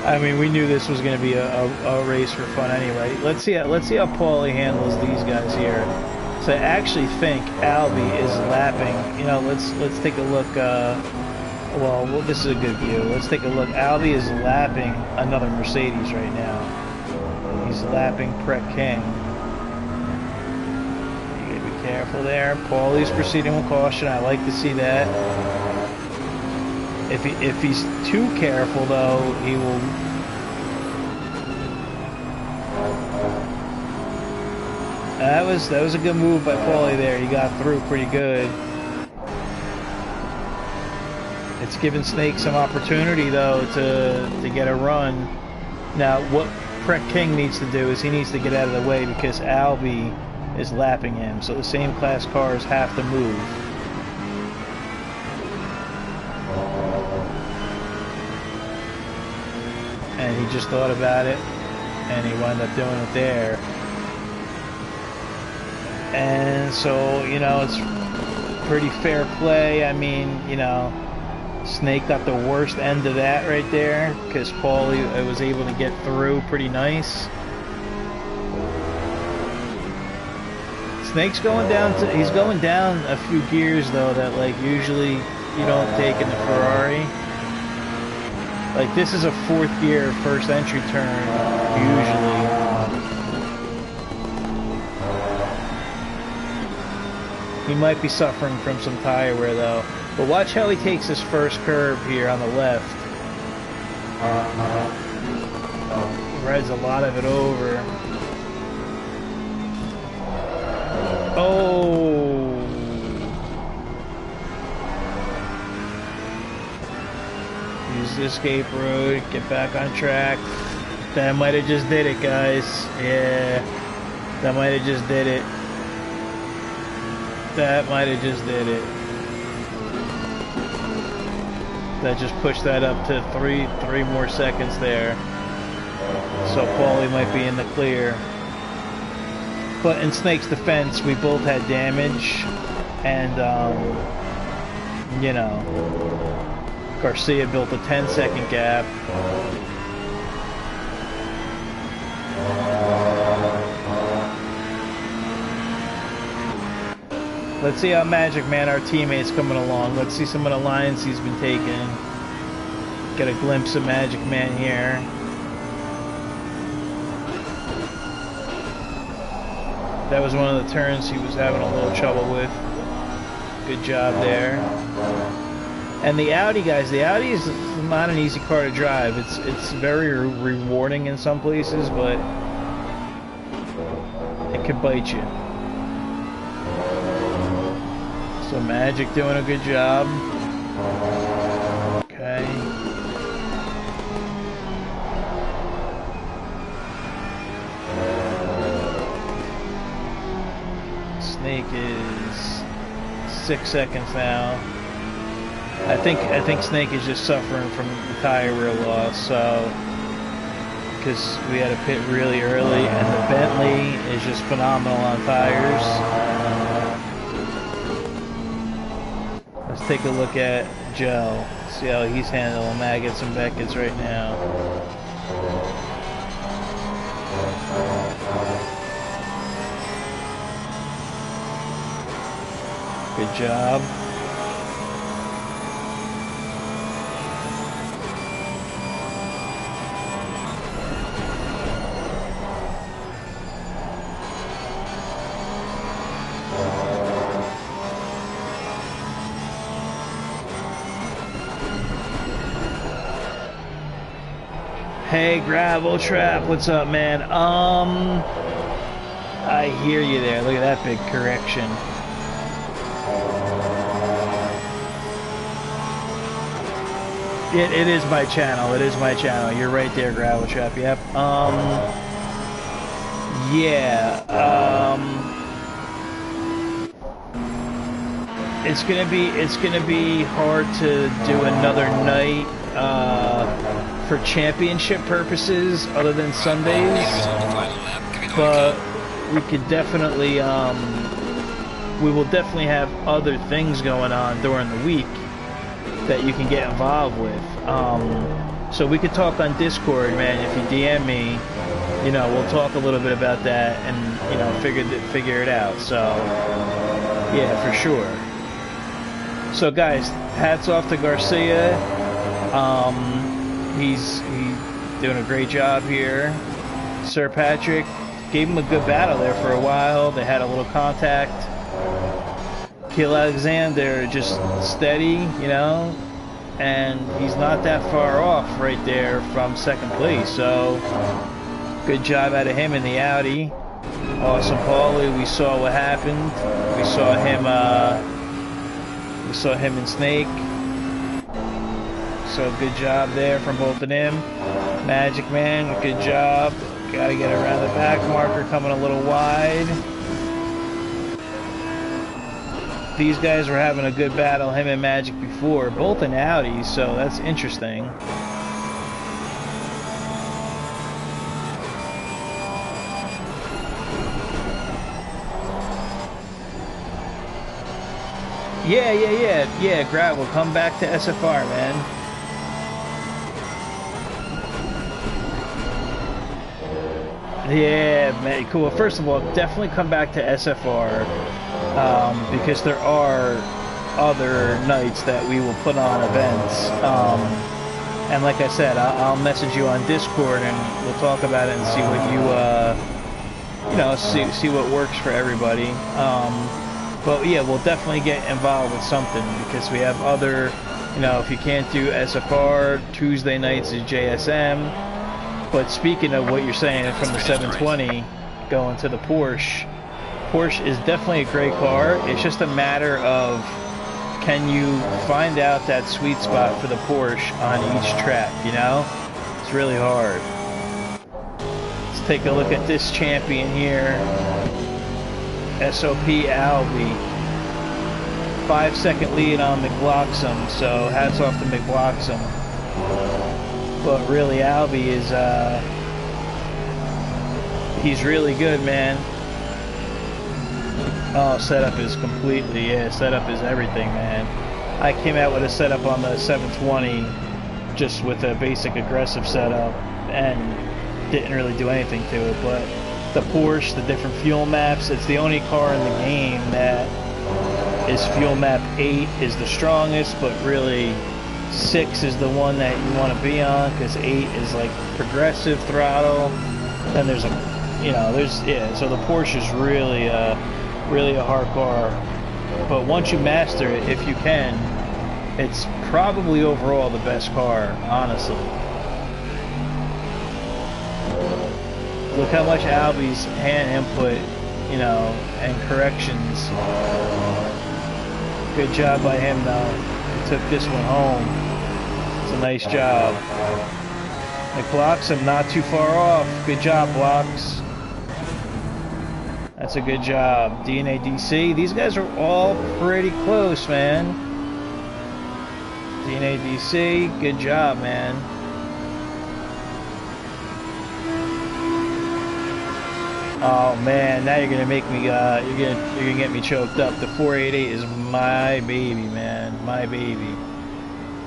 I mean, we knew this was going to be a race for fun anyway. Let's see how Paulie handles these guys here. So I actually think Albie is lapping. You know, let's take a look. Well, this is a good view. Let's take a look. Albie is lapping another Mercedes right now. He's lapping Pret King. You gotta be Careful there. Paulie's proceeding with caution. I like to see that. If he's too careful, though, he will... That was a good move by Paulie there. He got through pretty good. It's giving Snake some opportunity, though, to get a run. Now, what Prek King needs to do is he needs to get out of the way because Albie is lapping him. So the same class cars have to move. And he just thought about it, and he wound up doing it there. And so, you know, it's pretty fair play. I mean, you know, Snake got the worst end of that right there because Paulie was able to get through pretty nice. Snake's going down to, he's going down a few gears though that like usually you don't take in the Ferrari. Like this is a 4th gear first entry turn usually. He might be suffering from some tire wear though. But watch how he takes his first curve here on the left. He rides a lot of it over. Oh! Use the escape road, get back on track. That might have just did it, guys. Yeah, that might have just did it. That might have just did it. That just pushed that up to three more seconds there. So Paulie might be in the clear. But in Snake's defense, we both had damage, and you know, Garcia built a 10-second gap. Let's see how Magic Man, our teammate's coming along. Let's see some of the lines he's been taking. Get a glimpse of Magic Man here. That was one of the turns he was having a little trouble with. Good job there. And the Audi, guys, the Audi is not an easy car to drive. It's very rewarding in some places, but it could bite you. So Magic doing a good job. Okay. Snake is 6 seconds now. I think Snake is just suffering from the tire wear loss, so because we had to pit really early, and the Bentley is just phenomenal on tires. Let's take a look at Joe. See how he's handling Maggots and Beckett's right now. Good job. Hey, Gravel Trap, what's up, man? I hear you there. Look at that big correction. It is my channel. It is my channel. You're right there, Gravel Trap. Yep. Yeah. It's gonna be hard to do another night for championship purposes other than Sundays, but we could definitely we will definitely have other things going on during the week that you can get involved with. So we could talk on Discord, man. If you DM me, you know, we'll talk a little bit about that and, you know, figure it out. So yeah, for sure. So guys, hats off to Garcia. He's doing a great job here. Sir Patrick gave him a good battle there for a while. They had a little contact. Kill Alexander just steady, you know, and he's not that far off right there from second place. So good job out of him in the Audi. Awesome, Paulie. We saw what happened. We saw him in Snake. So good job there from both of them. Magic Man, good job. Gotta get around the back marker, coming a little wide. These guys were having a good battle, him and Magic, before, both in Audis, so that's interesting. Yeah, Gravel, come back to SFR, man. Yeah, man, cool. First of all, definitely come back to SFR, because there are other nights that we will put on events. And like I said, I'll message you on Discord and we'll talk about it and see what you know, see what works for everybody. But yeah, we'll definitely get involved with something, because we have other, you know, if you can't do SFR, Tuesday nights is JSM. But speaking of what you're saying from the 720 going to the Porsche, Porsche is definitely a great car. It's just a matter of, can you find out that sweet spot for the Porsche on each track, you know? It's really hard. Let's take a look at this champion here. SOP Albie. 5-second lead on McBloxham, so hats off to McBloxham. But really, Albie is, he's really good, man. Oh, setup is completely, yeah, setup is everything, man. I came out with a setup on the 720 just with a basic aggressive setup and didn't really do anything to it, but the Porsche, the different fuel maps, it's the only car in the game that is fuel map 8 is the strongest, but really 6 is the one that you want to be on, because 8 is like progressive throttle. Then there's a, you know, there's, yeah, so the Porsche is really a hard car, but once you master it, if you can, it's probably overall the best car, honestly. Look how much Albie's hand input, you know, and corrections. Good job by him though. He took this one home. It's a nice job. McBloxham not too far off. Good job, Blocks. That's a good job. DNA DC. These guys are all pretty close, man. DNA DC. Good job, man. Oh man, now you're gonna make me. You're gonna get me choked up. The 488 is my baby, man. My baby.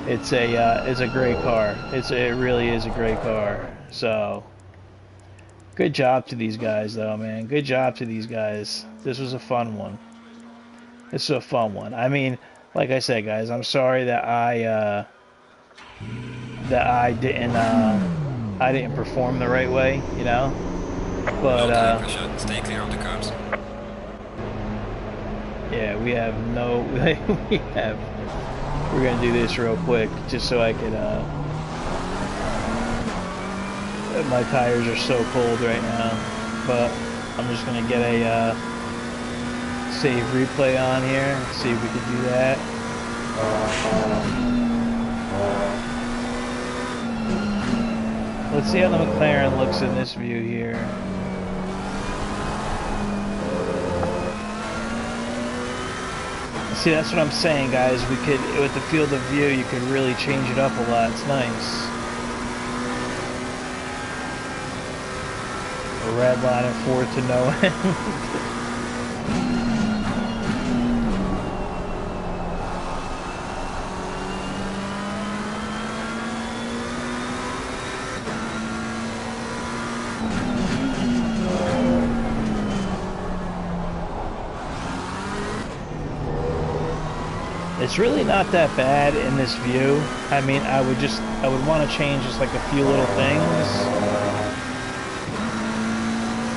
It's a great car. It really is a great car. So. Good job to these guys, though, man. Good job to these guys. This was a fun one. This was a fun one. I mean, like I said, guys, I'm sorry that I didn't perform the right way, you know. But stay clear of the curbs. Yeah, we have no. We're gonna do this real quick, just so I can. My tires are so cold right now, but I'm just gonna get a save replay on here, see if we can do that. Let's see how the McLaren looks in this view here. See, that's what I'm saying, guys. We could, with the field of view, you could really change it up a lot. It's nice. Red line and forward to no end. It's really not that bad in this view. I mean, I would want to change just like a few little things.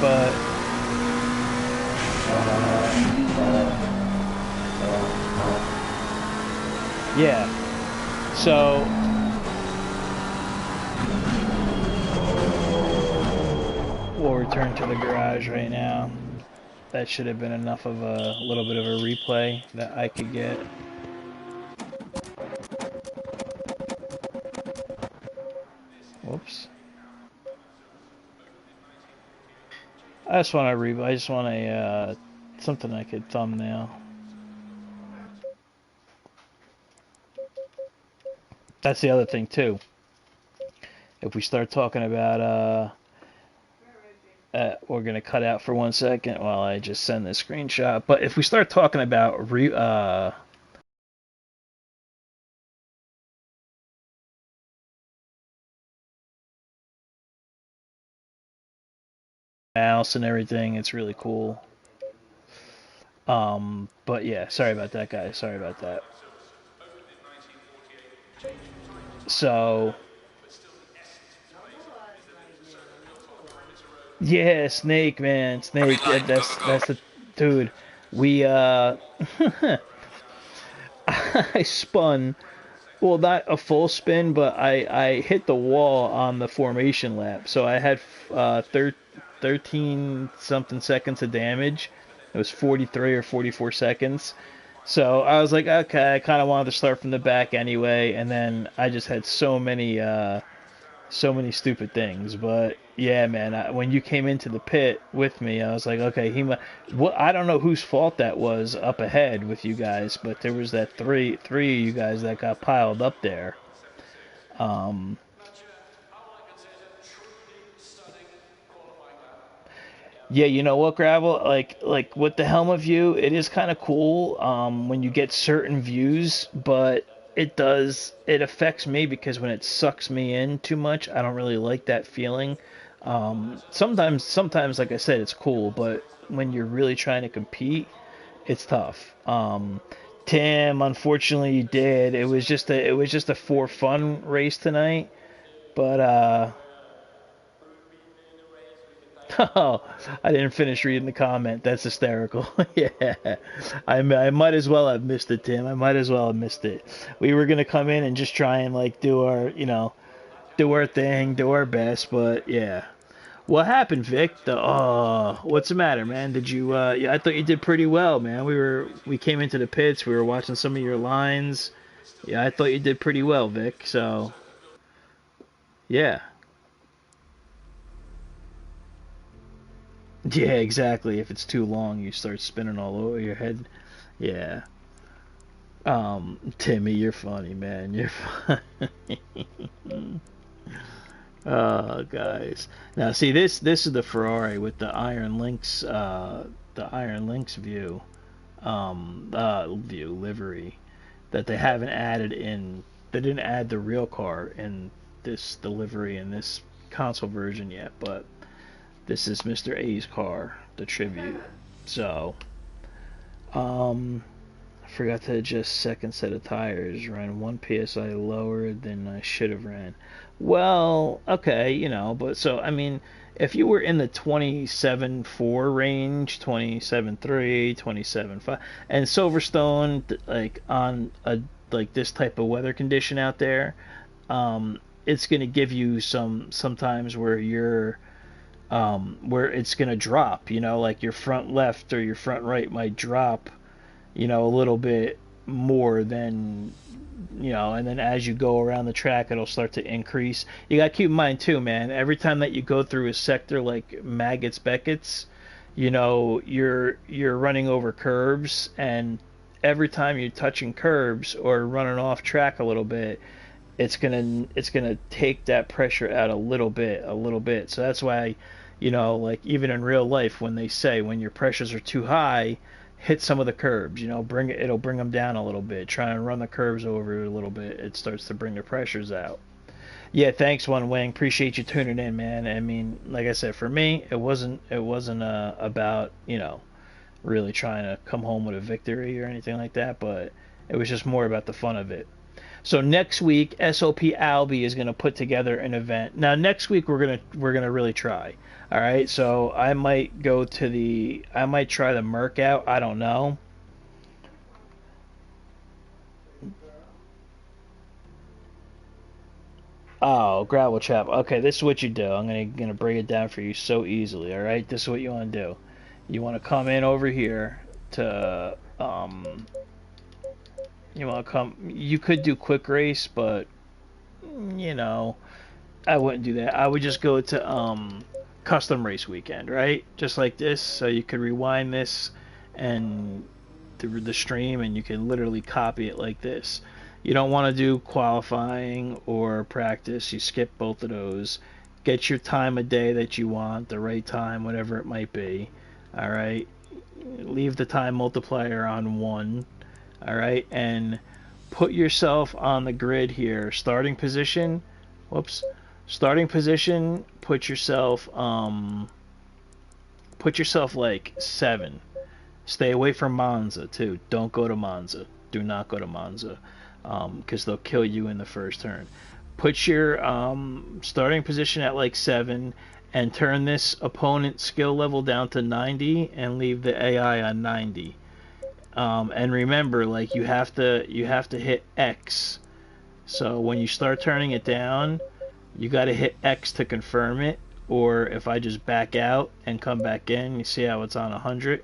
But Yeah. So we'll return to the garage right now. That should have been enough of a little bit of a replay that I could get. Whoops. I just want a something I could thumbnail. That's the other thing too. If we start talking about we're gonna cut out for 1 second while I just send this screenshot. But if we start talking about mouse and everything, it's really cool. But yeah, sorry about that, guys. Sorry about that. So yeah, Snake, man, Snake. That's the dude. We I spun. Well, not a full spin, but I hit the wall on the formation lap. So I had 13 something seconds of damage. It was 43 or 44 seconds. So I was like, okay, I kind of wanted to start from the back anyway, and then I just had so many stupid things. But yeah, man, when you came into the pit with me, I was like, okay, well, I don't know whose fault that was up ahead with you guys, but there was that three of you guys that got piled up there. Yeah, you know what, Gravel? Like with the Helma view, it is kind of cool when you get certain views, but it affects me because when it sucks me in too much, I don't really like that feeling. Sometimes, like I said, it's cool, but when you're really trying to compete, it's tough. Tim, unfortunately, you did. It was just a for fun race tonight, but oh, I didn't finish reading the comment. That's hysterical. Yeah, I might as well have missed it, Tim. I might as well have missed it. We were gonna come in and just try and like do our, do our thing, do our best, but yeah. What happened, Vic? What's the matter, man? Did you? Yeah, I thought you did pretty well, man. We came into the pits. We were watching some of your lines. Yeah, I thought you did pretty well, Vic. So, yeah. Yeah, exactly. If it's too long, you start spinning all over your head. Yeah. Timmy, you're funny, man. You're funny. Oh, guys. Now, see this is the Ferrari with the Iron Links view livery that they haven't added in. They didn't add the real car in this delivery in this console version yet, but this is Mr. A's car, the tribute. So, I forgot to adjust second set of tires. Ran 1 psi lower than I should have ran. Well, okay, but so I mean, if you were in the 27.4 range, 27.3, 27.5, and Silverstone, like on a like this type of weather condition out there, it's gonna give you sometimes where it's gonna drop. Like your front left or your front right might drop, a little bit more than, and then as you go around the track, it'll start to increase. You got to keep in mind too, man, every time that you go through a sector like Maggots Beckett's, you're running over curbs, and every time you're touching curbs or running off track a little bit, it's gonna take that pressure out a little bit. So that's why, like even in real life, when they say when your pressures are too high, hit some of the curbs. It'll bring them down a little bit. Try and run the curbs over a little bit. It starts to bring the pressures out. Yeah, thanks, One Wing. Appreciate you tuning in, man. I mean, like I said, for me, it wasn't about really trying to come home with a victory or anything like that, but it was just more about the fun of it. So next week, SOP Albi is gonna put together an event. Now next week we're gonna really try. All right, so I might try the Merc out. I don't know. Oh, gravel trap. Okay, this is what you do. I'm gonna break it down for you so easily. All right, this is what you want to do. You want to come in over here to You want to come. You could do quick race, but you know, I wouldn't do that. I would just go to custom race weekend, right? Just like this, so you could rewind this and the stream, and you can literally copy it like this. You don't want to do qualifying or practice. You skip both of those. Get your time of day that you want, the right time, whatever it might be. All right. Leave the time multiplier on 1. All right, and put yourself on the grid here. Starting position. Whoops. Starting position. Put yourself like 7. Stay away from Monza too. Don't go to Monza. Do not go to Monza, because they'll kill you in the first turn. Put your starting position at like 7, and turn this opponent skill level down to 90, and leave the AI on 90. And remember, like you have to hit X. So when you start turning it down, you got to hit X to confirm it. Or if I just back out and come back in, you see how it's on 100,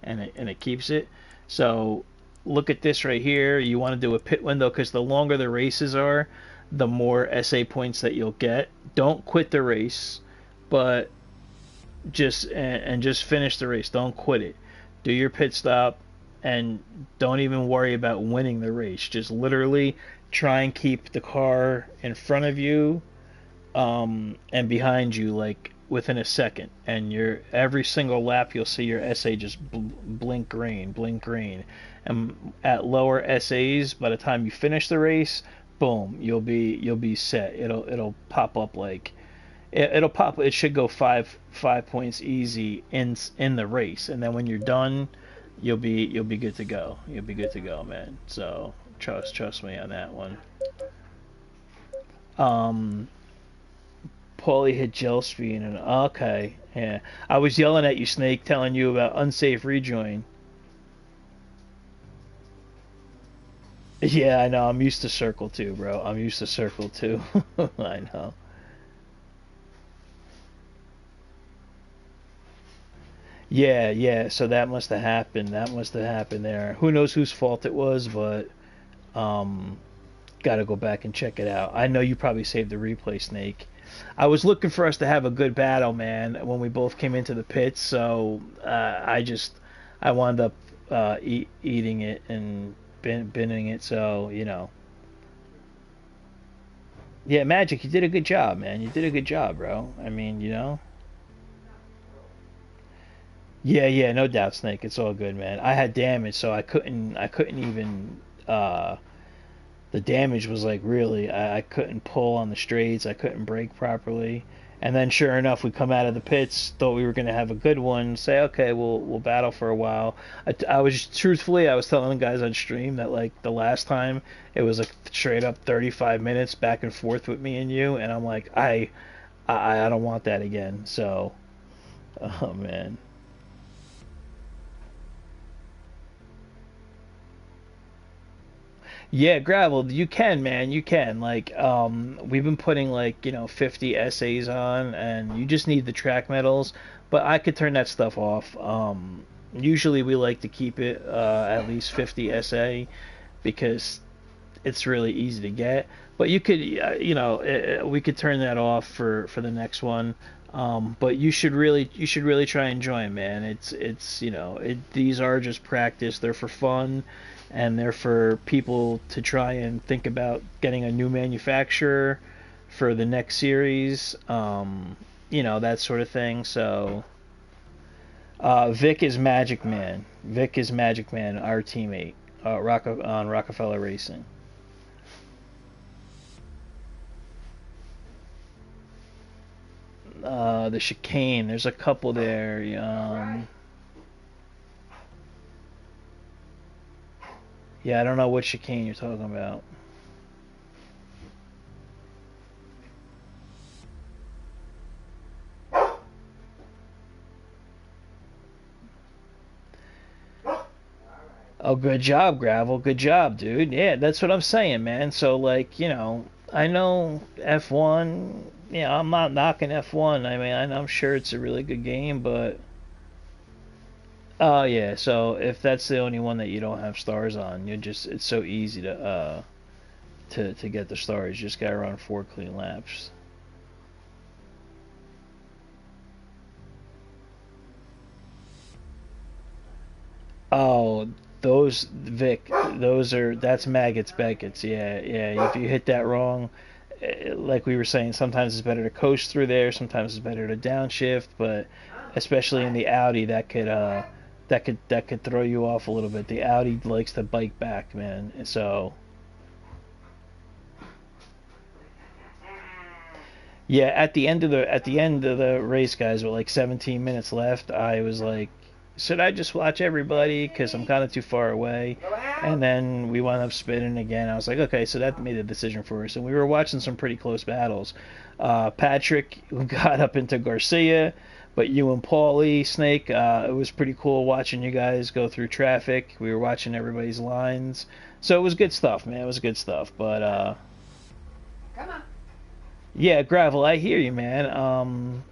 and it keeps it. So look at this right here. You want to do a pit window, because the longer the races are, the more SA points that you'll get. Don't quit the race, but just finish the race. Don't quit it. Do your pit stop, and don't even worry about winning the race. Just literally try and keep the car in front of you and behind you, like within a second. And every single lap you'll see your SA just blink green, blink green. And at lower SAs, by the time you finish the race, boom, you'll be set. It'll pop up like it'll pop. It should go 5 points easy in the race, and then when you're done, you'll be good to go. You'll be good to go, man. So trust me on that one. Paulie hit gel speed, and okay, yeah. I was yelling at you, Snake, telling you about unsafe rejoin. Yeah, I know. I'm used to circle too, bro. I'm used to circle too. I know. Yeah, yeah. So that must have happened. That must have happened there. Who knows whose fault it was, but um, gotta go back and check it out. I know you probably saved the replay, Snake. I was looking for us to have a good battle, man, when we both came into the pits. So I wound up eating it and binning it. So yeah, Magic, you did a good job, man. You did a good job, bro. I mean, Yeah, yeah, no doubt, Snake. It's all good, man. I had damage, so I couldn't even. The damage was like really, I couldn't pull on the straights, I couldn't brake properly, and then sure enough, we come out of the pits, thought we were gonna have a good one. Say, okay, we'll battle for a while. I was truthfully, I was telling the guys on stream that like the last time it was like straight up 35 minutes back and forth with me and you, and I'm like, I don't want that again. So, oh man. Yeah, gravel, you can, man, you can. Like, we've been putting like, 50 essays on, and you just need the track medals, but I could turn that stuff off. Usually we like to keep it at least 50 SA because it's really easy to get. But you could, we could turn that off for the next one. But you should really try and join, man. These are just practice. They're for fun, and they're for people to try and think about getting a new manufacturer for the next series. That sort of thing. So, Vic is Magic Man. Vic is Magic Man, our teammate, on Rockefeller Racing. The chicane. There's a couple there. Yeah, I don't know what chicane you're talking about. Oh, good job, Gravel. Good job, dude. Yeah, that's what I'm saying, man. So, like, I know F1. Yeah, I'm not knocking F1. I mean, I'm sure it's a really good game, but oh yeah. So if that's the only one that you don't have stars on, you just it's so easy to get the stars. You just gotta run 4 clean laps. Oh, those Vic, that's maggots, Beckett's. Yeah, yeah. If you hit that wrong, like we were saying, sometimes it's better to coast through there. Sometimes it's better to downshift, but especially in the Audi, that could throw you off a little bit. The Audi likes to bike back, man. So yeah, at the end of the race, guys, with like 17 minutes left, I was like, should I just watch everybody? Because I'm kind of too far away. And then we wound up spinning again. I was like, okay, so that made a decision for us. And we were watching some pretty close battles. Patrick got up into Garcia, but you and Paulie, Snake, it was pretty cool watching you guys go through traffic. We were watching everybody's lines. So it was good stuff, man. It was good stuff. But yeah, Gravel, I hear you, man.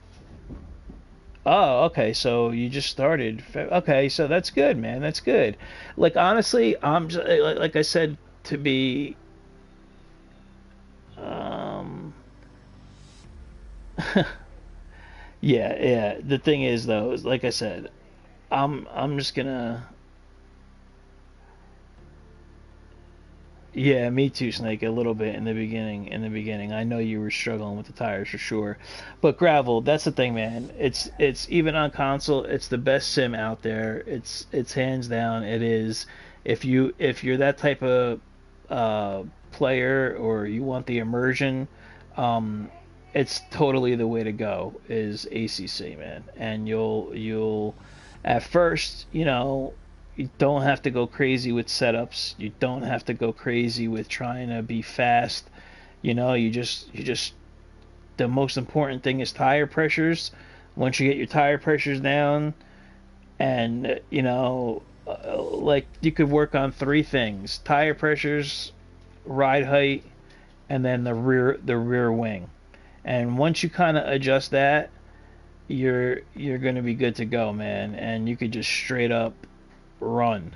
Oh, okay. So you just started. Okay, so that's good, man. That's good. Like honestly, I'm just, like I said to be. Um, yeah, yeah. The thing is, though, is like I said, I'm just gonna. Yeah, me too, Snake. A little bit in the beginning. In the beginning, I know you were struggling with the tires for sure. But gravel, that's the thing, man. It's even on console. It's the best sim out there. It's hands down. It is. If you're that type of player or you want the immersion, um, it's totally the way to go. Is ACC, man. And you'll at first, you don't have to go crazy with setups. You don't have to go crazy with trying to be fast. You just the most important thing is tire pressures. Once you get your tire pressures down, and like you could work on 3 things: tire pressures, ride height, and then the rear wing. And once you kind of adjust that, you're gonna be good to go, man. And you could just straight up run.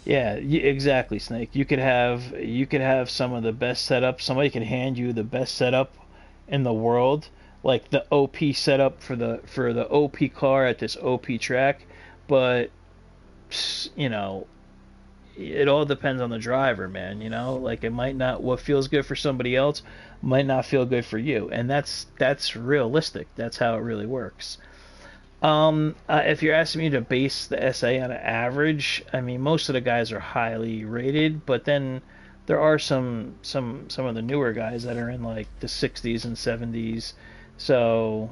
Yeah, exactly, Snake. You could have some of the best setup. Somebody can hand you the best setup in the world, like the OP setup for the OP car at this OP track, but you know, it all depends on the driver, man. Like it might not what feels good for somebody else might not feel good for you, and that's realistic. That's how it really works. If you're asking me to base the SA on an average, I mean most of the guys are highly rated, but then there are some of the newer guys that are in like the 60s and 70s. So,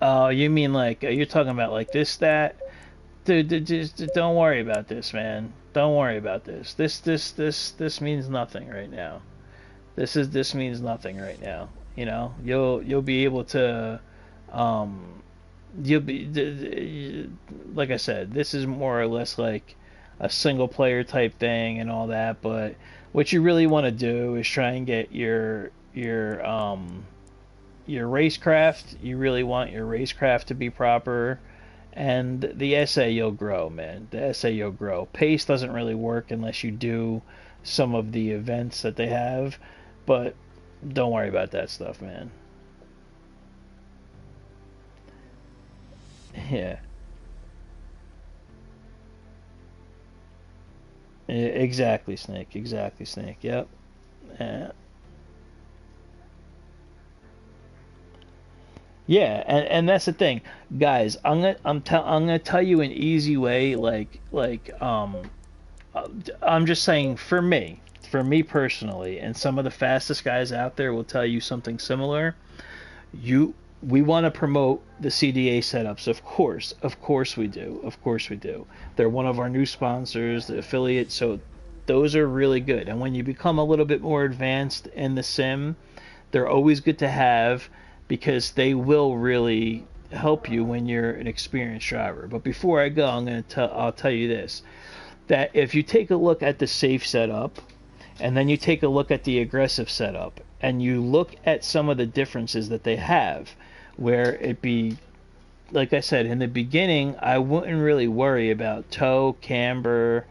oh, you mean like you're talking about like this stat? Dude, just don't worry about this, man. Don't worry about this. This means nothing right now. This means nothing right now. You'll be able to um you'll be like I said, this is more or less like a single player type thing and all that, but what you really want to do is try and get your racecraft. You really want your racecraft to be proper, and the SA you'll grow, man. The SA you'll grow. Pace doesn't really work unless you do some of the events that they have, but don't worry about that stuff, man. Yeah. Exactly, Snake. Exactly, Snake. Yep. Uh, yeah, and that's the thing, guys. I'm gonna tell you an easy way. I'm just saying for me personally, and some of the fastest guys out there will tell you something similar. You We want to promote the CDA setups, of course we do, of course we do. They're one of our new sponsors, the affiliate, so those are really good. And when you become a little bit more advanced in the sim, they're always good to have because they will really help you when you're an experienced driver. But before I go, I'll tell you this. that if you take a look at the safe setup and then you take a look at the aggressive setup and you look at some of the differences that they have, where it be, like I said, in the beginning, I wouldn't really worry about toe, camber,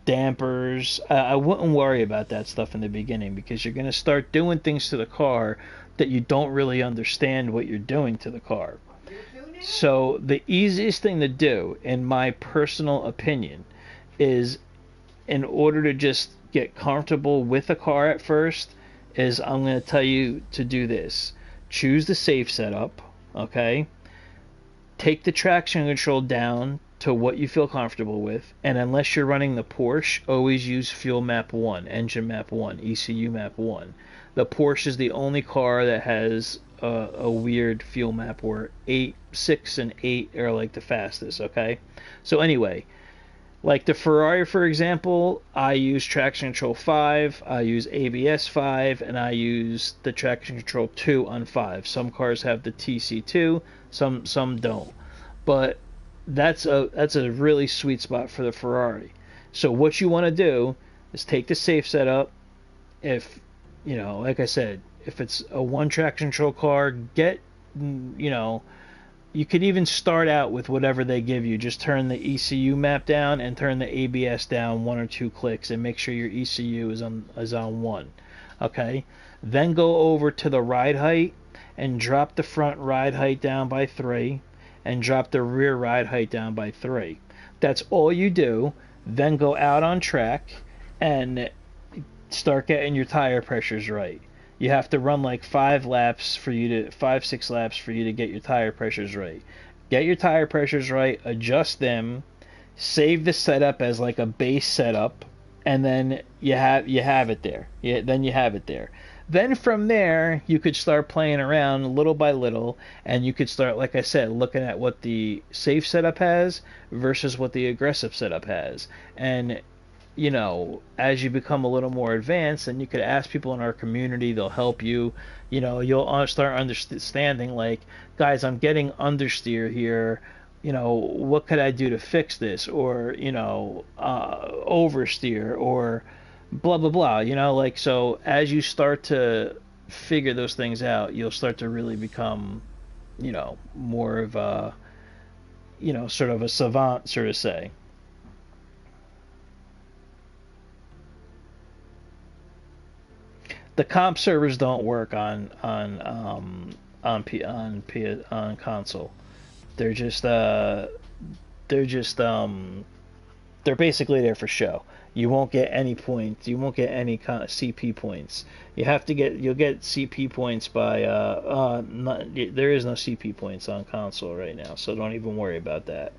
dampers. I wouldn't worry about that stuff in the beginning because you're going to start doing things to the car that you don't really understand what you're doing to the car. So the easiest thing to do, in my personal opinion, is, in order to just get comfortable with a car at first, is I'm going to tell you to do this. Choose the safe setup, okay? Take the traction control down to what you feel comfortable with, and unless you're running the Porsche, always use fuel map 1, engine map 1, ECU map 1. The Porsche is the only car that has a weird fuel map where 6 and 8 are like the fastest, okay? So anyway, like the Ferrari, for example, I use traction control 5, I use ABS 5, and I use the traction control 2 on 5. Some cars have the TC2, some don't. But that's a really sweet spot for the Ferrari. So what you want to do is take the safe setup. If, like I said, if it's a one traction control car, you could even start out with whatever they give you. Just turn the ECU map down and turn the ABS down 1 or 2 clicks and make sure your ECU is on 1. Okay? Then go over to the ride height and drop the front ride height down by 3 and drop the rear ride height down by 3. That's all you do. Then go out on track and start getting your tire pressures right. You have to run like 6 laps for you to get your tire pressures right. Get your tire pressures right, adjust them, save the setup as like a base setup, and then you have it there. Then you have it there. Then from there, you could start playing around little by little, and you could start, like I said, looking at what the safe setup has versus what the aggressive setup has. And as you become a little more advanced, and you could ask people in our community, they'll help you. You'll start understanding, like, guys, I'm getting understeer here. What could I do to fix this? Or, oversteer, or blah, blah, blah. So as you start to figure those things out, you'll start to really become, more of a, sort of a savant, sort of say. The comp servers don't work on console. They're basically there for show. You won't get any points. You won't get any kind of CP points. You'll get CP points by there is no CP points on console right now, so don't even worry about that.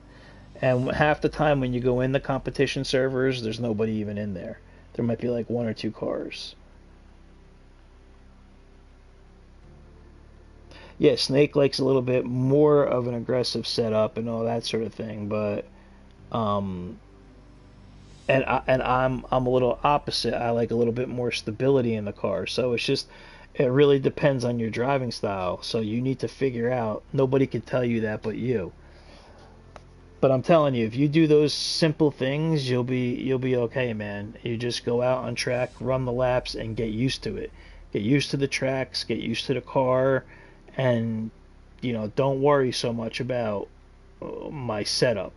And half the time when you go in the competition servers, there's nobody even in there. There might be like 1 or 2 cars. Yeah, Snake likes a little bit more of an aggressive setup and all that sort of thing, but and I'm a little opposite. I like a little bit more stability in the car. So it really depends on your driving style. So you need to figure out. Nobody can tell you that but you. But I'm telling you, if you do those simple things, you'll be okay, man. You just go out on track, run the laps, and get used to it. Get used to the tracks, get used to the car. And, don't worry so much about my setup,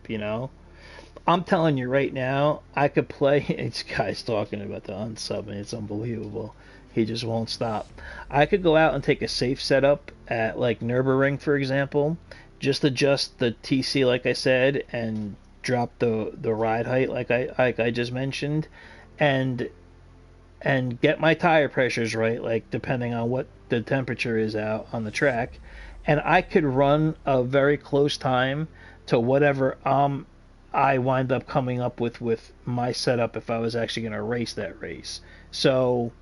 I'm telling you right now, I could play. This guy's talking about the unsub, and it's unbelievable. He just won't stop. I could go out and take a safe setup at, like, Nürburgring, for example. Just adjust the TC, like I said, and drop the ride height, like I just mentioned. And get my tire pressures right, like depending on what the temperature is out on the track, and I could run a very close time to whatever I wind up coming up with my setup if I was actually going to race that race. So,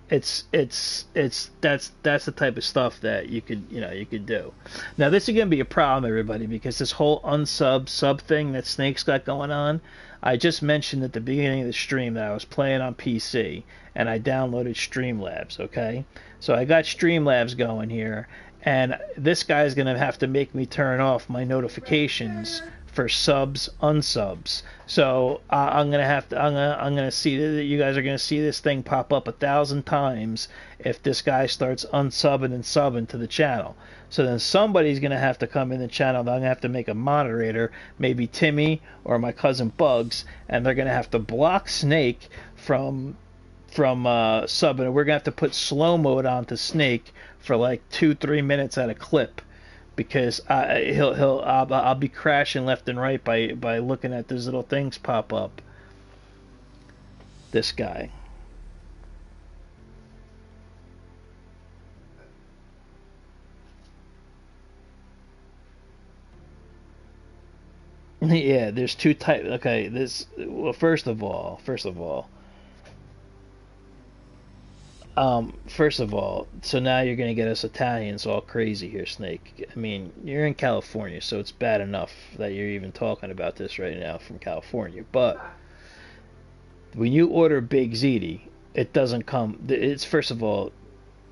that's the type of stuff that you could do. Now this is going to be a problem, everybody, because this whole sub thing that Snake's got going on. I just mentioned at the beginning of the stream that I was playing on PC and I downloaded Streamlabs, okay? So I got Streamlabs going here, and this guy's gonna have to make me turn off my notifications for subs, unsubs. So I'm gonna see that you guys are gonna see this thing pop up 1,000 times if this guy starts unsubbing and subbing to the channel. So then somebody's gonna have to come in the channel. I'm gonna have to make a moderator, maybe Timmy or my cousin Bugs, and they're gonna have to block Snake from subbing. We're gonna have to put slow mode onto Snake for like 2-3 minutes at a clip, because I'll be crashing left and right by looking at those little things pop up. This guy. Yeah, there's two types. Okay, well, first of all, so now you're gonna get us Italians all crazy here, Snake. I mean, you're in California, so it's bad enough that you're even talking about this right now from California. But when you order Big Ziti, it doesn't come. It's, first of all,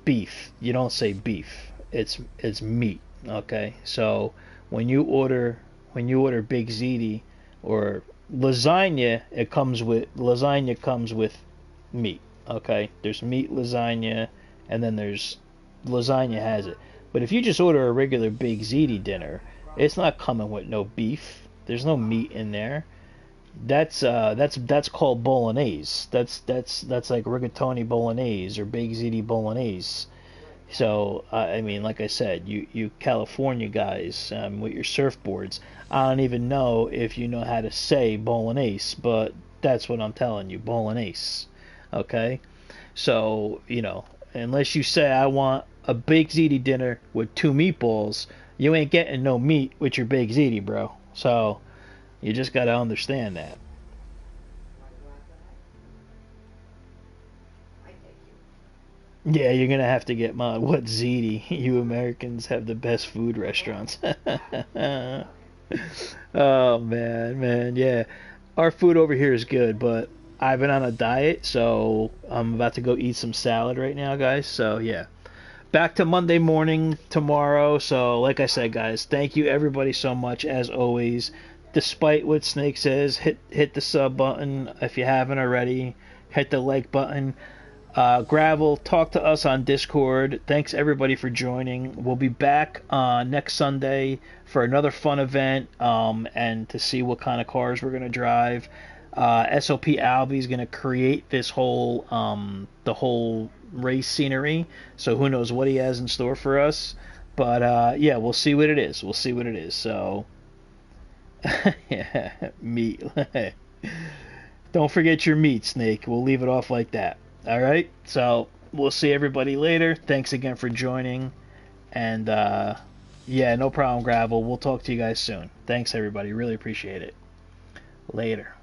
beef. You don't say beef. It's meat. Okay, so when you order Big Ziti or lasagna, lasagna comes with meat. Okay, there's meat lasagna, and then there's lasagna has it. But if you just order a regular Big Ziti dinner, it's not coming with no beef. There's no meat in there. That's called bolognese. That's like rigatoni bolognese or Big Ziti bolognese. So I mean, like I said, you California guys with your surfboards, I don't even know if you know how to say bolognese, but that's what I'm telling you, bolognese. Okay, so unless you say I want a Big Ziti dinner with 2 meatballs, you ain't getting no meat with your Big Ziti, bro. So you just gotta understand that. Yeah, you're gonna have to get mine. What Ziti? You Americans have the best food restaurants. Oh man, yeah. Our food over here is good, but I've been on a diet, so I'm about to go eat some salad right now, guys. So yeah, back to Monday morning tomorrow. So like I said, guys, thank you everybody so much as always. Despite what Snake says, hit the sub button if you haven't already. Hit the like button. Gravel, talk to us on Discord. Thanks everybody for joining. We'll be back next Sunday for another fun event, and to see what kind of cars we're gonna drive. SOP Albie is gonna create this whole the whole race scenery. So who knows what he has in store for us? But yeah, we'll see what it is. So yeah, meat. Don't forget your meat, Snake. We'll leave it off like that. All right, so we'll see everybody later. Thanks again for joining, and yeah, no problem, Gravel. We'll talk to you guys soon. Thanks, everybody. Really appreciate it. Later.